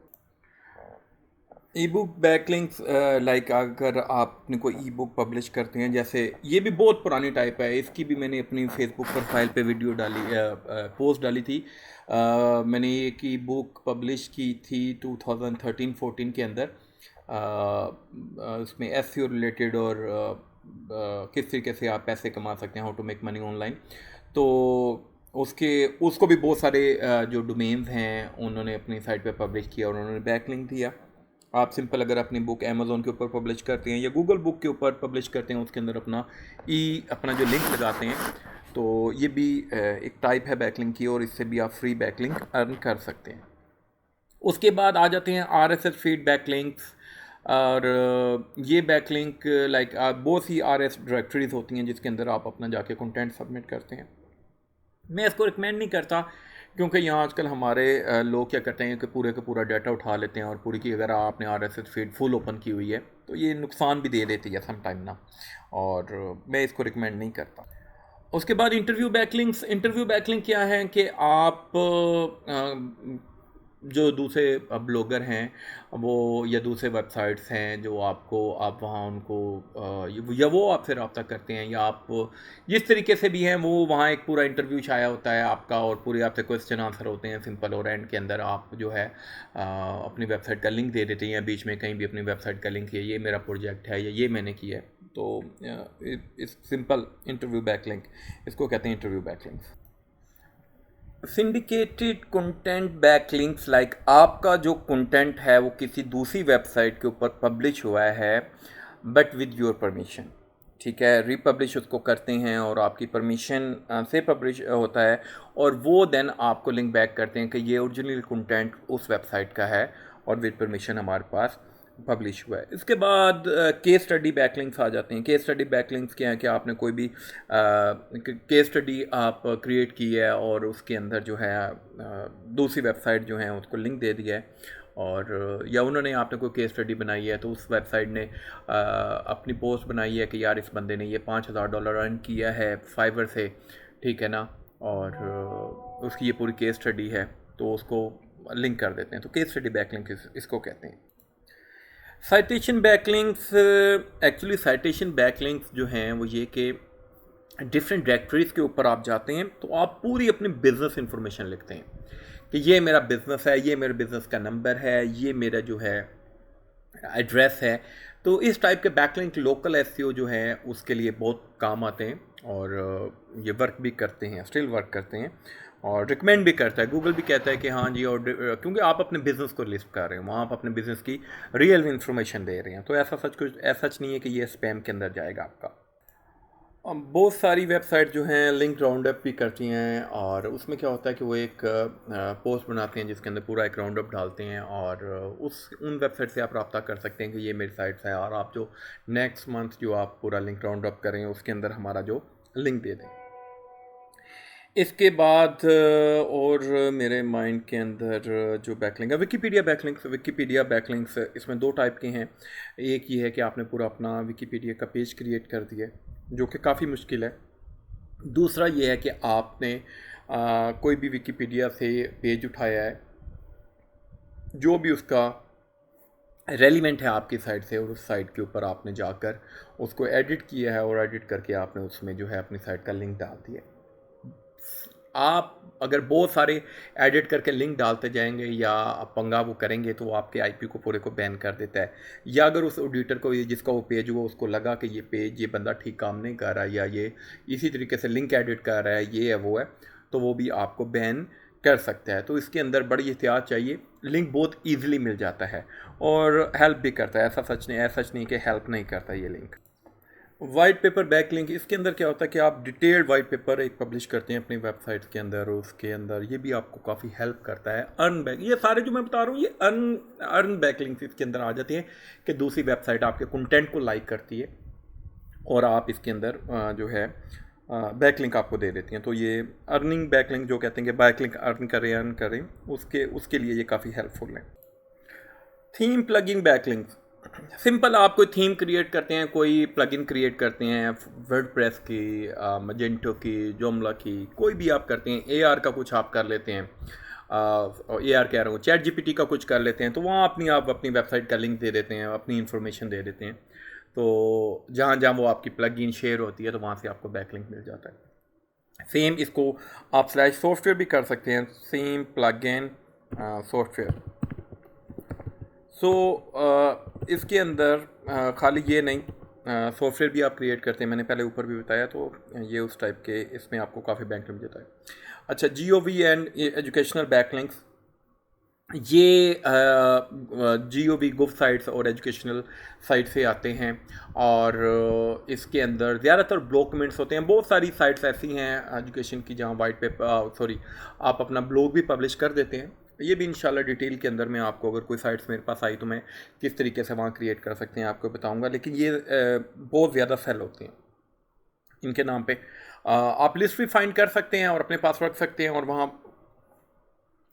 ई बुक बैकलिंक्स, लाइक अगर आपने कोई ई बुक पब्लिश करते हैं, जैसे ये भी बहुत पुरानी टाइप है, इसकी भी मैंने अपनी फेसबुक प्रोफाइल पे वीडियो डाली, पोस्ट डाली थी। मैंने एक ई बुक पब्लिश की थी 2013-14 के अंदर, उसमें एसईओ रिलेटेड और किस तरीके से आप पैसे कमा सकते हैं, how to make money online. तो उसको भी बहुत सारे जो डोमेन्स हैं उन्होंने अपनी साइट पे पब्लिश किया और उन्होंने बैकलिंक दिया। आप सिंपल अगर अपनी बुक अमेज़ोन के ऊपर पब्लिश करते हैं या गूगल बुक के ऊपर पब्लिश करते हैं, उसके अंदर अपना जो लिंक लगाते हैं, तो ये भी एक टाइप है बैकलिंक की और इससे भी आप फ्री बैकलिंक अर्न कर सकते हैं। उसके बाद आ जाते हैं आरएसएस फीड बैकलिंक्स, और ये बैकलिंक लाइक बहुत सी आरएस डायरेक्टरीज होती हैं जिसके अंदर आप अपना जाके कंटेंट सबमिट करते हैं। मैं इसको रिकमेंड नहीं करता क्योंकि यहाँ आजकल हमारे लोग क्या करते हैं कि पूरे का पूरा डाटा उठा लेते हैं और पूरी की अगर आपने आरएसएस फीड फुल ओपन की हुई है तो ये नुकसान भी दे देती है सम टाइम ना, और मैं इसको रिकमेंड नहीं करता। उसके बाद इंटरव्यू बैकलिंक क्या है कि आप जो दूसरे ब्लॉगर हैं वो या दूसरे वेबसाइट्स हैं जो आप वहाँ उनको या वो आपसे रब्ता करते हैं, या आप जिस तरीके से भी हैं वो वहाँ एक पूरा इंटरव्यू छाया होता है आपका और पूरे आपसे क्वेश्चन आंसर होते हैं सिंपल, और एंड के अंदर आप जो है अपनी वेबसाइट का लिंक दे देते हैं, या बीच में कहीं भी अपनी वेबसाइट का लिंक है, ये मेरा प्रोजेक्ट है या ये मैंने किया है। तो इस सिंपल इंटरव्यू बैकलिंक, इसको कहते हैं interview backlinks. Syndicated content backlinks, like आपका जो कंटेंट है वो किसी दूसरी वेबसाइट के ऊपर पब्लिश हुआ है बट विद योर परमिशन, ठीक है, रिपब्लिश उसको करते हैं और आपकी परमिशन से पब्लिश होता है, और वो देन आपको लिंक बैक करते हैं कि ये ओरिजिनल कंटेंट उस वेबसाइट का है और विद परमिशन हमारे पास पब्लिश हुआ है। इसके बाद केस स्टडी बैकलिंक्स आ जाते हैं। केस स्टडी बैकलिंक्स क्या है कि आपने कोई भी केस स्टडी आप क्रिएट की है और उसके अंदर जो है दूसरी वेबसाइट जो है उसको लिंक दे दिया है, और या उन्होंने आपने कोई केस स्टडी बनाई है तो उस वेबसाइट ने अपनी पोस्ट बनाई है कि यार इस बंदे ने ये $5,000 अर्न किया है फाइवर से, ठीक है ना, और उसकी ये पूरी केस स्टडी है, तो उसको लिंक कर देते हैं। तो केस स्टडी बैकलिंक इसको कहते हैं। Citation backlinks, actually citation backlinks जो हैं वो ये कि डिफरेंट डायरेक्टरीज के ऊपर आप जाते हैं तो आप पूरी अपनी बिजनेस इंफॉर्मेशन लिखते हैं कि ये मेरा बिज़नेस है, ये मेरे बिज़नेस का नंबर है, ये मेरा जो है एड्रेस है। तो इस टाइप के बैकलिंक लोकल एसईओ जो है उसके लिए बहुत काम आते हैं, और ये वर्क भी करते हैं, स्टिल वर्क करते हैं, और रिकमेंड भी करता है। गूगल भी कहता है कि हाँ जी, और क्योंकि आप अपने बिज़नेस को लिस्ट कर रहे हैं, वहाँ आप अपने बिज़नेस की रियल इन्फॉर्मेशन दे रहे हैं, तो ऐसा सच नहीं है कि ये स्पैम के अंदर जाएगा आपका। बहुत सारी वेबसाइट जो हैं लिंक राउंड अप भी करती हैं, और उसमें क्या होता है कि वो एक पोस्ट बनाते हैं जिसके अंदर पूरा एक राउंड अप डालते हैं, और उन वेबसाइट से आप रब्ता कर सकते हैं कि ये मेरी साइट्स है, और आप जो नेक्स्ट मंथ जो आप पूरा लिंक राउंड अप करें उसके अंदर हमारा जो लिंक दे दें। इसके बाद और मेरे माइंड के अंदर जो बैकलिंक है, विकीपीडिया बैकलिंक्स इसमें दो टाइप के हैं। एक ये है कि आपने पूरा अपना विकीपीडिया का पेज क्रिएट कर दिया, जो कि काफ़ी मुश्किल है। दूसरा ये है कि आपने कोई भी विकीपीडिया से पेज उठाया है, जो भी उसका रेलिवेंट है आपकी साइट से, और उस साइट के ऊपर आपने जाकर उसको एडिट किया है, और एडिट करके आपने उसमें जो है अपनी साइट का लिंक डाल दिया। आप अगर बहुत सारे एडिट करके लिंक डालते जाएंगे या पंगा वो करेंगे तो वो आपके आईपी को पूरे को बैन कर देता है। या अगर उस ऑडिटर को जिसका वो पेज हुआ उसको लगा कि ये पेज ये बंदा ठीक काम नहीं कर रहा, या ये इसी तरीके से लिंक एडिट कर रहा है, ये है वो है, तो वो भी आपको बैन कर सकता है। तो इसके अंदर बड़ी एहतियात चाहिए। लिंक बहुत ईजिली मिल जाता है और हेल्प भी करता है, ऐसा सच नहीं कि हेल्प नहीं करता ये लिंक। वाइट पेपर बैकलिंक, इसके अंदर क्या होता है कि आप डिटेल्ड वाइट पेपर एक पब्लिश करते हैं अपनी वेबसाइट के अंदर, और उसके अंदर ये भी आपको काफ़ी हेल्प करता है। ये सारे जो मैं बता रहा हूँ ये अर्न बैकलिंक्स इसके अंदर आ जाती हैं कि दूसरी वेबसाइट आपके कंटेंट को लाइक करती है और आप इसके अंदर जो है बैकलिंक आपको दे देती हैं। तो ये अर्निंग बैकलिंक जो कहते हैं कि बैकलिंक अर्न करें उसके लिए ये काफ़ी हेल्पफुल है। थीम प्लगइन बैकलिंक्स, सिंपल आप कोई थीम क्रिएट करते हैं, कोई प्लगइन क्रिएट करते हैं वर्डप्रेस की, मजेंटो की, जोमला की, कोई भी आप करते हैं, एआर का कुछ आप कर लेते हैं, एआर कह रहा हूँ चैट जीपीटी का कुछ कर लेते हैं, तो वहाँ आप अपनी वेबसाइट का लिंक दे देते हैं, अपनी इन्फॉर्मेशन दे देते हैं। तो जहाँ जहाँ वो आपकी प्लगइन शेयर होती है तो वहाँ से आपको बैकलिंक मिल जाता है। सेम इसको आप /सॉफ्टवेयर भी कर सकते हैं, सेम प्लगइन सॉफ्टवेयर। सो इसके अंदर खाली ये नहीं, सॉफ्टवेयर भी आप क्रिएट करते हैं, मैंने पहले ऊपर भी बताया, तो ये उस टाइप के इसमें आपको काफ़ी बैंक मिल जाता है। अच्छा, GOV एंड एजुकेशनल बैकलिंक्स, ये GOV गुव साइट्स और एजुकेशनल साइट से आते हैं, और इसके अंदर ज़्यादातर ब्लॉग कमेंट्स होते हैं। बहुत सारी साइट्स ऐसी हैं एजुकेशन की जहाँ वाइट पेपर आप अपना ब्लॉग भी पब्लिश कर देते हैं। ये भी इंशाल्लाह डिटेल के अंदर मैं आपको, अगर कोई साइट्स मेरे पास आई तो मैं किस तरीके से वहाँ क्रिएट कर सकते हैं आपको बताऊँगा। लेकिन ये बहुत ज़्यादा सेल होती हैं इनके नाम पे। आप लिस्ट भी फाइंड कर सकते हैं और अपने पास रख सकते हैं और वहाँ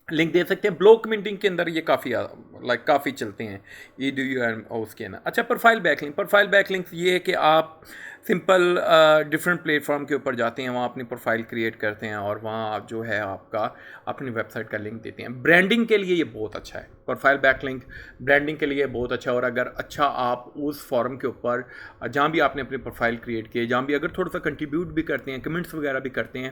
लिंक दे सकते हैं। ब्लॉग कमेंटिंग के अंदर ये काफ़ी चलते हैं EDU एंड उसके ना। अच्छा, प्रोफाइल बैकलिंक ये है कि आप सिंपल डिफरेंट प्लेटफॉर्म के ऊपर जाते हैं, वहाँ अपनी प्रोफाइल क्रिएट करते हैं और वहाँ आप जो है आपका अपनी वेबसाइट का लिंक देते हैं। ब्रांडिंग के लिए ये बहुत अच्छा है, प्रोफाइल बैकलिंक ब्रांडिंग के लिए बहुत अच्छा। और अगर अच्छा आप उस फॉरम के ऊपर जहाँ भी आपने अपनी प्रोफाइल क्रिएट की, जहाँ भी अगर थोड़ा सा कंट्रीब्यूट भी करते हैं, कमेंट्स वगैरह भी करते हैं,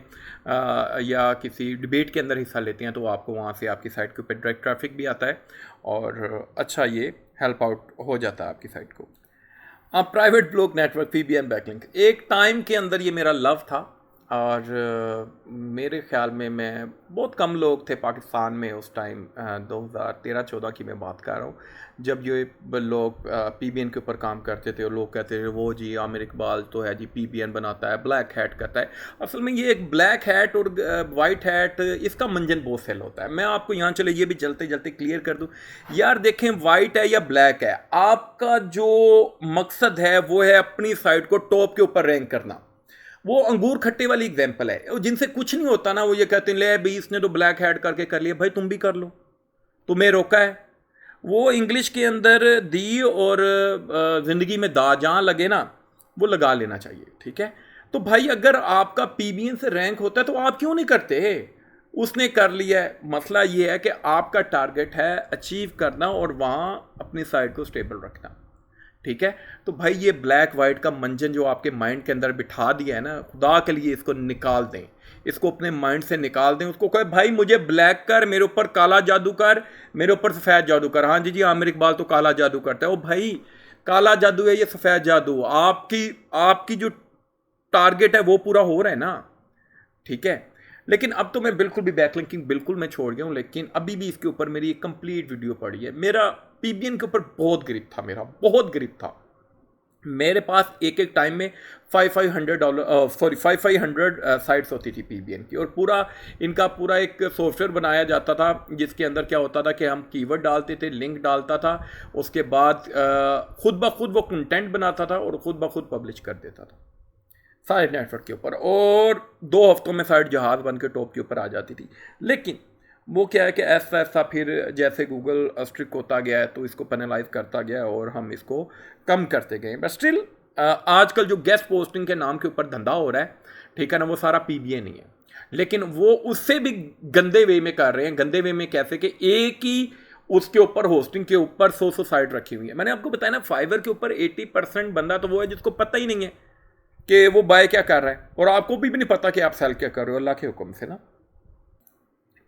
या किसी डिबेट के अंदर हिस्सा लेते हैं, तो आपको वहाँ से आपकी साइट के ऊपर डायरेक्ट ट्रैफिक भी आता है और अच्छा ये हेल्प आउट हो जाता है आपकी साइट को। Private blog network PBN backlink, एक टाइम के अंदर ये मेरा लव था, और मेरे ख्याल में मैं बहुत कम लोग थे पाकिस्तान में उस टाइम, 2013-14 की मैं बात कर रहा हूँ, जब ये लोग PBN के ऊपर काम करते थे और लोग कहते थे वो जी आमिर इकबाल तो है जी PBN बनाता है, ब्लैक हैट करता है। असल में ये एक ब्लैक हैट और वाइट हैट, इसका मंजन बहुत सेल होता है। मैं आपको यहाँ चले ये भी चलते चलते क्लियर कर दूँ यार, देखें वाइट है या ब्लैक है, आपका जो मकसद है वो है अपनी साइट को टॉप के ऊपर रैंक करना। वो अंगूर खट्टे वाली एग्जाम्पल है, जिनसे कुछ नहीं होता ना, वो ये कहते हैं ले भाई इसने तो ब्लैक हैट करके कर लिया, भाई तुम भी कर लो, तुम्हें रोका है। वो इंग्लिश के अंदर दी और ज़िंदगी में दा जहाँ लगे ना वो लगा लेना चाहिए, ठीक है। तो भाई अगर आपका पीबीएन से रैंक होता है तो आप क्यों नहीं करते? उसने कर लिया है। मसला ये है कि आपका टारगेट है अचीव करना और वहाँ अपनी साइट को स्टेबल रखना, ठीक है? तो भाई ये ब्लैक वाइट का मंजन जो आपके माइंड के अंदर बिठा दिया है ना, खुदा के लिए इसको निकाल दें, इसको अपने माइंड से निकाल दें। उसको कहे भाई मुझे ब्लैक कर, मेरे ऊपर काला जादू कर, मेरे ऊपर सफ़ेद जादू कर। हाँ जी जी, आमिर इकबाल तो काला जादू करता है। ओ भाई काला जादू है ये सफ़ेद जादू, आपकी आपकी जो टारगेट है वो पूरा हो रहा है ना, ठीक है? लेकिन अब तो मैं बिल्कुल भी बैकलिंकिंग बिल्कुल मैं छोड़ गया हूँ, लेकिन अभी भी इसके ऊपर मेरी एक कंप्लीट वीडियो पड़ी है। मेरा पीबीएन के ऊपर बहुत ग्रिप था, मेरा बहुत ग्रिप था। मेरे पास एक एक टाइम में $500 सॉरी 500 साइट्स होती थी पीबीएन की, और पूरा इनका पूरा एक सॉफ्टवेयर बनाया जाता था जिसके अंदर क्या होता था कि हम कीवर्ड डालते थे, लिंक डालता था, उसके बाद खुद ब खुद वो कंटेंट बनाता था और खुद ब खुद पब्लिश कर देता था सारे नेटवर्क के ऊपर, और 2 हफ्तों में साइट जहाज़ बन के टॉप के ऊपर आ जाती थी। लेकिन वो क्या है कि ऐसा ऐसा फिर जैसे गूगल स्ट्रिक्ट होता गया है तो इसको पेनलाइज करता गया है और हम इसको कम करते गए। बट स्टिल आजकल जो गेस्ट पोस्टिंग के नाम के ऊपर धंधा हो रहा है, ठीक है ना, वो सारा पीबीए नहीं है, लेकिन वो उससे भी गंदे वे में कर रहे हैं। गंदे वे में कैसे कि एक ही उसके ऊपर होस्टिंग के ऊपर 100 साइट रखी हुई है। मैंने आपको बताया ना, फाइवर के ऊपर 80% बंदा तो वो है जिसको पता ही नहीं है कि वो बाय क्या कर रहा है, और आपको भी नहीं पता कि आप सेल क्या कर रहे हो, अल्लाह के हुक्म से ना।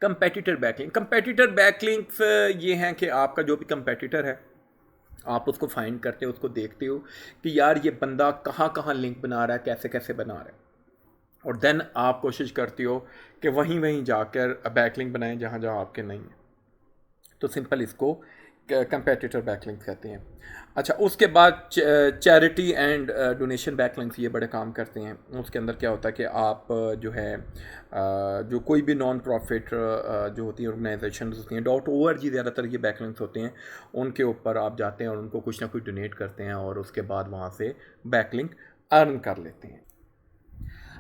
कंपेटिटर बैकलिंक, कंपेटिटर बैकलिंक्स ये हैं कि आपका जो भी कंपेटिटर है आप उसको फाइंड करते हो, उसको देखते हो कि यार ये बंदा कहाँ कहाँ लिंक बना रहा है, कैसे कैसे बना रहा है, और देन आप कोशिश करते हो कि वहीं वहीं जाकर बैकलिंक बनाएं जहाँ जहाँ आपके नहीं है। तो सिंपल इसको कंपेटिटर बैकलिंक्स कहते हैं। अच्छा, उसके बाद चैरिटी एंड डोनेशन बैकलिंक्स ये बड़े काम करते हैं। उसके अंदर क्या होता है कि आप जो है जो कोई भी नॉन प्रॉफिट जो होती हैं ऑर्गेनाइजेशन होती हैं, .org ज़्यादातर ये बैकलिंक्स होते हैं, उनके ऊपर आप जाते हैं और उनको कुछ ना कुछ डोनेट करते हैं और उसके बाद वहाँ से बैकलिंक अर्न कर लेते हैं।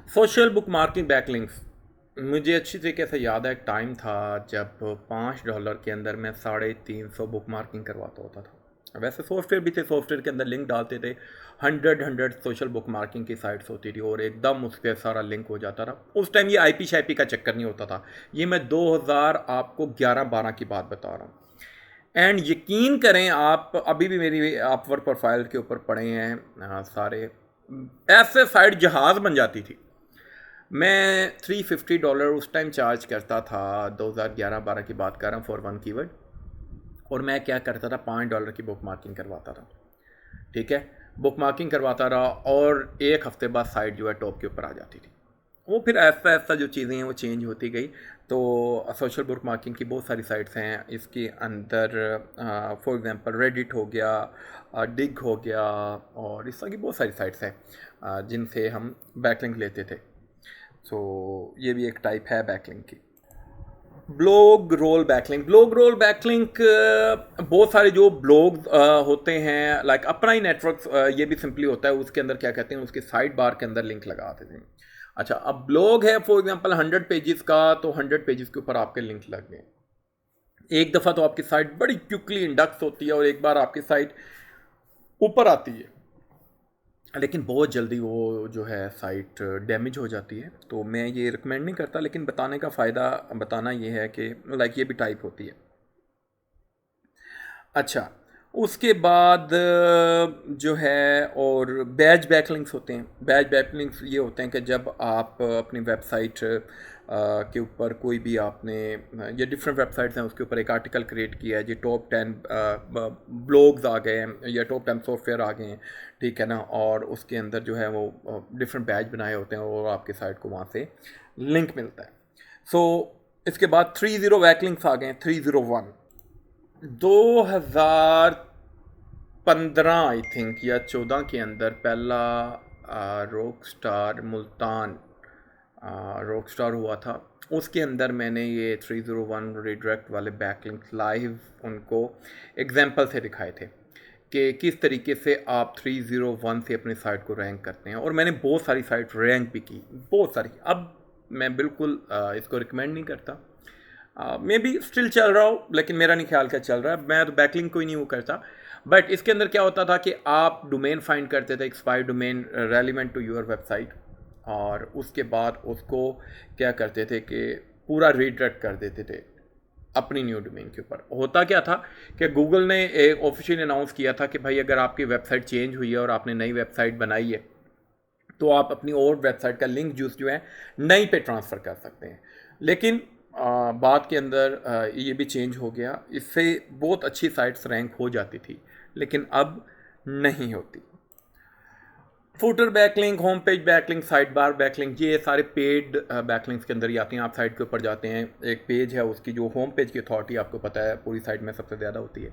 सोशल बुक मार्किंग बैकलिंक्स, मुझे अच्छी तरीके से याद है, एक टाइम था जब $5 के अंदर मैं 350 बुक मार्किंग करवाता होता था। वैसे सॉफ्टवेयर भी थे, सॉफ्टवेयर के अंदर लिंक डालते थे, 100 सोशल बुक मार्किंग की साइट्स होती थी और एकदम उस पर सारा लिंक हो जाता था। उस टाइम ये आईपी शाईपी का चक्कर नहीं होता था। ये मैं 2000 आपको 11-12 की बात बता रहा हूँ। एंड यकीन करें, आप अभी भी मेरी अपवर्क प्रोफाइल के ऊपर पड़े हैं सारे ऐसे साइट जहाज़ बन जाती थी। मैं $350 उस टाइम चार्ज करता था, 2011-12 की बात कर रहा हूँ, फॉर 1 कीवर्ड। और मैं क्या करता था, $5 की बुक मार्किंग करवाता था, ठीक है? बुक मार्किंग करवाता रहा और एक हफ्ते बाद साइट जो है टॉप के ऊपर आ जाती थी। वो फिर ऐसा ऐसा जो चीज़ें हैं वो चेंज होती गई। तो सोशल बुक मार्किंग की बहुत सारी साइट्स हैं इसके अंदर, फॉर एग्जांपल रेडिट हो गया, डिग हो गया, और इस तरह की बहुत सारी साइट्स हैं जिनसे हम बैकलिंक लेते थे। सो ये भी एक टाइप है बैकलिंक की। Blogroll backlink, blogroll backlink बहुत सारे जो ब्लॉग होते हैं, लाइक अपना ही नेटवर्क, ये भी सिंपली होता है, उसके अंदर क्या कहते हैं, उसके साइड बार के अंदर लिंक लगाते थे। अच्छा, अब ब्लॉग है फॉर एग्जांपल 100 पेजेस का, तो 100 पेजेस के ऊपर आपके लिंक लग गए। एक दफ़ा तो आपकी साइट बड़ी क्विकली इंडेक्स होती है और एक बार आपकी साइट ऊपर आती है, लेकिन बहुत जल्दी वो जो है साइट डैमेज हो जाती है। तो मैं ये रिकमेंड नहीं करता, लेकिन बताने का फ़ायदा बताना ये है कि लाइक ये भी टाइप होती है। अच्छा, उसके बाद जो है और बैच बैकलिंक्स होते हैं। बैच बैकलिंक्स ये होते हैं कि जब आप अपनी वेबसाइट के ऊपर कोई भी आपने ये डिफरेंट वेबसाइट्स हैं उसके ऊपर एक आर्टिकल क्रिएट किया है, जो टॉप 10 ब्लॉग्स आ गए हैं या टॉप 10 सॉफ्टवेयर आ गए हैं, ठीक है ना, और उसके अंदर जो है वो डिफरेंट बैच बनाए होते हैं और आपके साइट को वहाँ से लिंक मिलता है। सो इसके बाद 30 बैकलिंक्स आ गए हैं, 301 2015 आई थिंक या 14 के अंदर पहला rock star Multan rock star हुआ था। उसके अंदर मैंने ये 301 रिडायरेक्ट वाले बैकलिंक लाइव उनको एग्जांपल से दिखाए थे कि किस तरीके से आप 301 से अपनी साइट को रैंक करते हैं, और मैंने बहुत सारी साइट रैंक भी की, बहुत सारी। अब मैं बिल्कुल इसको रिकमेंड नहीं करता, मे बी स्टिल चल रहा हो, लेकिन मेरा नहीं ख्याल क्या चल रहा है, मैं तो बैकलिंक कोई नहीं वो करता। बट इसके अंदर क्या होता था कि आप डोमेन फाइंड करते थे, expire domain relevant to your website, और उसके बाद उसको क्या करते थे कि पूरा रीडायरेक्ट कर देते थे अपनी न्यू डोमेन के ऊपर। होता क्या था कि गूगल ने एक ऑफिशियली अनाउंस किया था कि भाई अगर आपकी वेबसाइट चेंज हुई है और आपने नई वेबसाइट बनाई है तो आप अपनी ओल्ड वेबसाइट का लिंक जूस जो है नई पे ट्रांसफ़र कर सकते हैं। लेकिन बाद के अंदर ये भी चेंज हो गया। इससे बहुत अच्छी साइट्स रैंक हो जाती थी, लेकिन अब नहीं होती। Footer backlink, home page backlink, side bar backlink, ये सारे पेड बैकलिंक्स के अंदर ही आती हैं। आप साइट के ऊपर जाते हैं, एक पेज है, उसकी जो होम पेज की अथॉरिटी आपको पता है पूरी साइट में सबसे ज़्यादा होती है।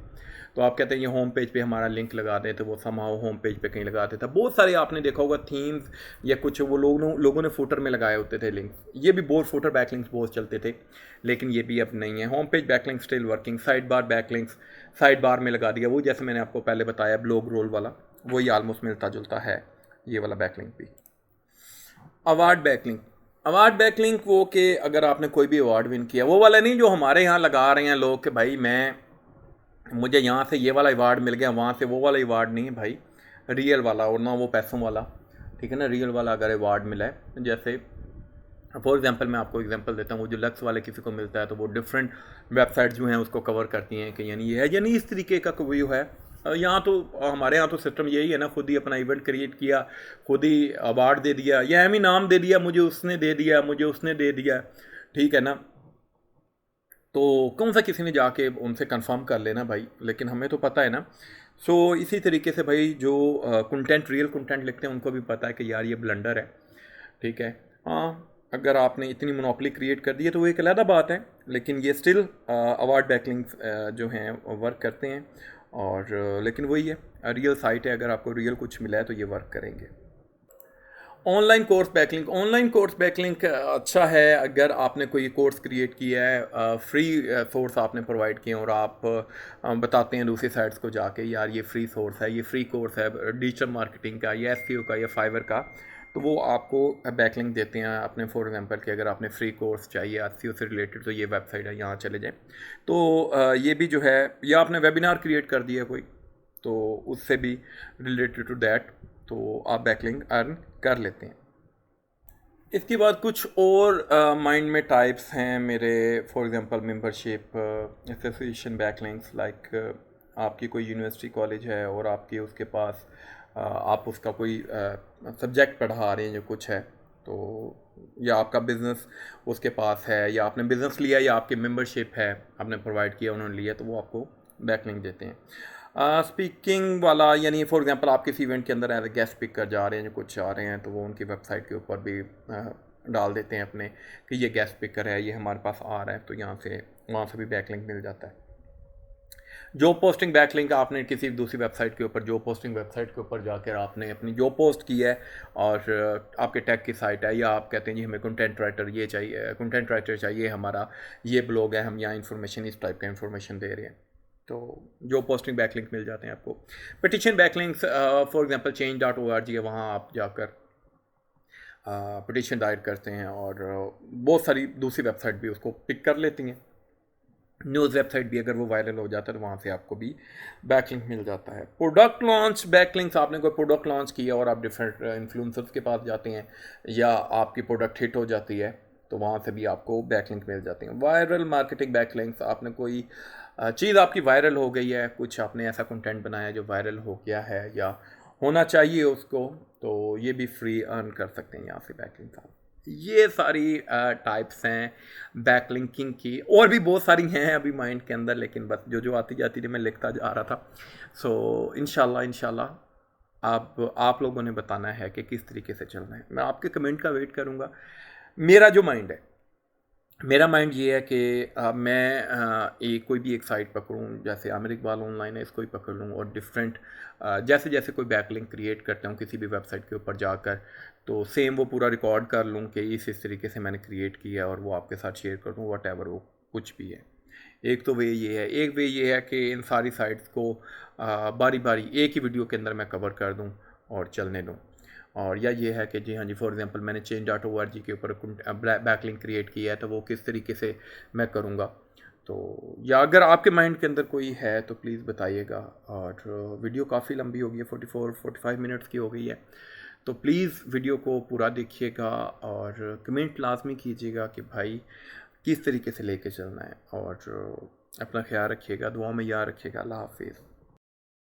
तो आप कहते हैं ये होम पेज पे हमारा लिंक लगा दें, तो वो समहाउ होम पेज पे कहीं लगा देता। बहुत सारे आपने देखा होगा थीम्स या कुछ वो लोगों ने फुटर में लगाए होते थे लिंक्स। ये भी बहुत फुटर बैकलिंक्स बहुत चलते थे, लेकिन ये भी अब नहीं है। Home page backlink still working. Side bar backlinks side bar में लगा दिया, वो जैसे मैंने आपको पहले बताया ब्लॉग रोल वाला, वही ऑलमोस्ट मिलता जुलता है ये वाला बैकलिंक भी। अवार्ड बैकलिंक, अवार्ड बैकलिंक वो कि अगर आपने कोई भी अवार्ड विन किया, वो वाला नहीं जो हमारे यहाँ लगा रहे हैं लोग कि भाई मुझे यहाँ से ये वाला अवार्ड मिल गया, वहाँ से वो वाला अवार्ड नहीं है भाई, रियल वाला, और ना वो पैसों वाला, ठीक है ना। रियल वाला अगर अवार्ड मिला है, जैसे फॉर एग्जांपल मैं आपको एग्जांपल देता हूँ, वो जो लक्स वाले किसी को मिलता है तो वो डिफरेंट वेबसाइट जो हैं उसको कवर करती हैं कि यानी ये है, यानी इस तरीके का व्यू है। यहाँ तो हमारे यहाँ तो सिस्टम यही है ना, खुद ही अपना इवेंट क्रिएट किया, खुद ही अवार्ड दे दिया, या एम ही नाम दे दिया, मुझे उसने दे दिया, मुझे उसने दे दिया, ठीक है ना। तो कौन सा किसी ने जाके उनसे कंफर्म कर लेना भाई, लेकिन हमें तो पता है ना। सो इसी तरीके से भाई जो कंटेंट रियल कंटेंट लिखते हैं उनको भी पता है कि यार ये ब्लंडर है, ठीक है। हाँ, अगर आपने इतनी मोनोपोली क्रिएट कर दी है तो वो एक अलग बात है, लेकिन ये स्टिल अवार्ड बैकलिंग्स जो हैं वर्क करते हैं। और लेकिन वही है, रियल साइट है, अगर आपको रियल कुछ मिला है तो ये वर्क करेंगे। Online course backlink, online course backlink अच्छा है अगर आपने कोई कोर्स क्रिएट किया है, फ्री सोर्स आपने प्रोवाइड किए और आप बताते हैं दूसरी साइट्स को जाके यार ये फ्री सोर्स है, ये फ्री कोर्स है डिजिटल मार्केटिंग का या एसईओ का या फाइवर का, तो वो आपको बैकलिंक देते हैं अपने। फॉर एग्जांपल कि अगर आपने फ्री कोर्स चाहिए एसईओ से रिलेटेड तो ये वेबसाइट है, यहाँ चले जाएं। तो ये भी जो है, या आपने वेबिनार क्रिएट कर दिया कोई तो उससे भी रिलेटेड टू दैट तो आप बैकलिंक अर्न कर लेते हैं। इसके बाद कुछ और माइंड में टाइप्स हैं मेरे, for example membership, association backlinks, like आपकी कोई यूनिवर्सिटी कॉलेज है और आपके उसके पास आप उसका कोई सब्जेक्ट पढ़ा रहे हैं जो कुछ है, तो या आपका बिज़नेस उसके पास है, या आपने बिज़नेस लिया या आपकी मेंबरशिप है, आपने प्रोवाइड किया उन्होंने लिया, तो वो आपको बैकलिंक देते हैं। स्पीकिंग वाला, यानी फॉर एग्जांपल आप किसी इवेंट के अंदर एज ए गेस्ट स्पीकर जा रहे हैं, जो कुछ आ रहे हैं, तो वो उनकी वेबसाइट के ऊपर भी डाल देते हैं अपने कि ये गेस्ट स्पीकर है, ये हमारे पास आ रहा है, तो यहाँ से वहाँ से भी बैकलिंक मिल जाता है। जॉब पोस्टिंग बैकलिंक, आपने किसी दूसरी वेबसाइट के ऊपर, जॉब पोस्टिंग वेबसाइट के ऊपर जाकर आपने अपनी जॉब पोस्ट की है और आपके टैग की साइट है, या आप कहते हैं जी हमें कंटेंट राइटर ये चाहिए, कंटेंट राइटर चाहिए, हमारा ये ब्लॉग है, हम यहाँ इन्फॉर्मेशन इस टाइप का इन्फॉर्मेशन दे रहे हैं, तो जॉब पोस्टिंग बैकलिंक मिल जाते हैं आपको। Petition backlinks, for example change.org है, वहाँ आप जाकर पिटिशन दायर करते हैं और बहुत सारी दूसरी वेबसाइट भी उसको पिक कर लेती हैं। न्यूज़ वेबसाइट भी अगर वो वायरल हो जाता है तो वहाँ से आपको भी बैकलिंक मिल जाता है। प्रोडक्ट लॉन्च बैकलिंक्स, आपने कोई प्रोडक्ट लॉन्च किया और आप डिफरेंट इन्फ्लुएंसर्स के पास जाते हैं, या आपकी प्रोडक्ट हिट हो जाती है तो वहाँ से भी आपको बैकलिंक मिल जाते हैं। वायरल मार्केटिंग बैकलिंक्स, आपने कोई चीज़ आपकी वायरल हो गई है, कुछ आपने ऐसा कंटेंट बनाया जो वायरल हो गया है या होना चाहिए उसको, तो ये भी फ्री अर्न कर सकते हैं यहाँ से बैकलिंक आप। ये सारी टाइप्स हैं बैकलिंकिंग की, और भी बहुत सारी हैं अभी माइंड के अंदर, लेकिन बस जो जो आती जाती थी मैं लिखता जा रहा था। सो इंशाल्लाह आप लोगों ने बताना है कि किस तरीके से चलना है। मैं आपके कमेंट का वेट करूँगा। मेरा जो माइंड है, मेरा माइंड ये है कि मैं कोई भी एक साइट पकड़ूँ, जैसे आमिर इकबाल ऑनलाइन है, इसको ही पकड़ लूँ और डिफरेंट जैसे जैसे कोई बैकलिंक क्रिएट करता हूँ किसी भी वेबसाइट के ऊपर जाकर, तो सेम वो पूरा रिकॉर्ड कर लूँ कि इस तरीके से मैंने क्रिएट किया और वो आपके साथ शेयर कर दूँ, वट एवर वो कुछ भी है। एक तो वे ये है, एक वे ये है कि इन सारी साइट्स को बारी बारी एक ही वीडियो के अंदर मैं कवर कर दूँ और चलने दूँ। और या ये है कि जी हाँ जी, फॉर एग्जांपल मैंने change.org के ऊपर बैकलिंक क्रिएट किया है, तो वो किस तरीके से मैं करूँगा। तो या अगर आपके माइंड के अंदर कोई है तो प्लीज़ बताइएगा। और वीडियो काफ़ी लंबी हो गई है, 44-45 मिनट्स की हो गई है, तो प्लीज़ वीडियो को पूरा देखिएगा और कमेंट लाजमी कीजिएगा कि भाई किस तरीके से लेके चलना है, और अपना ख्याल रखिएगा, दुआ में याद रखिएगा। अल्लाह हाफिज़।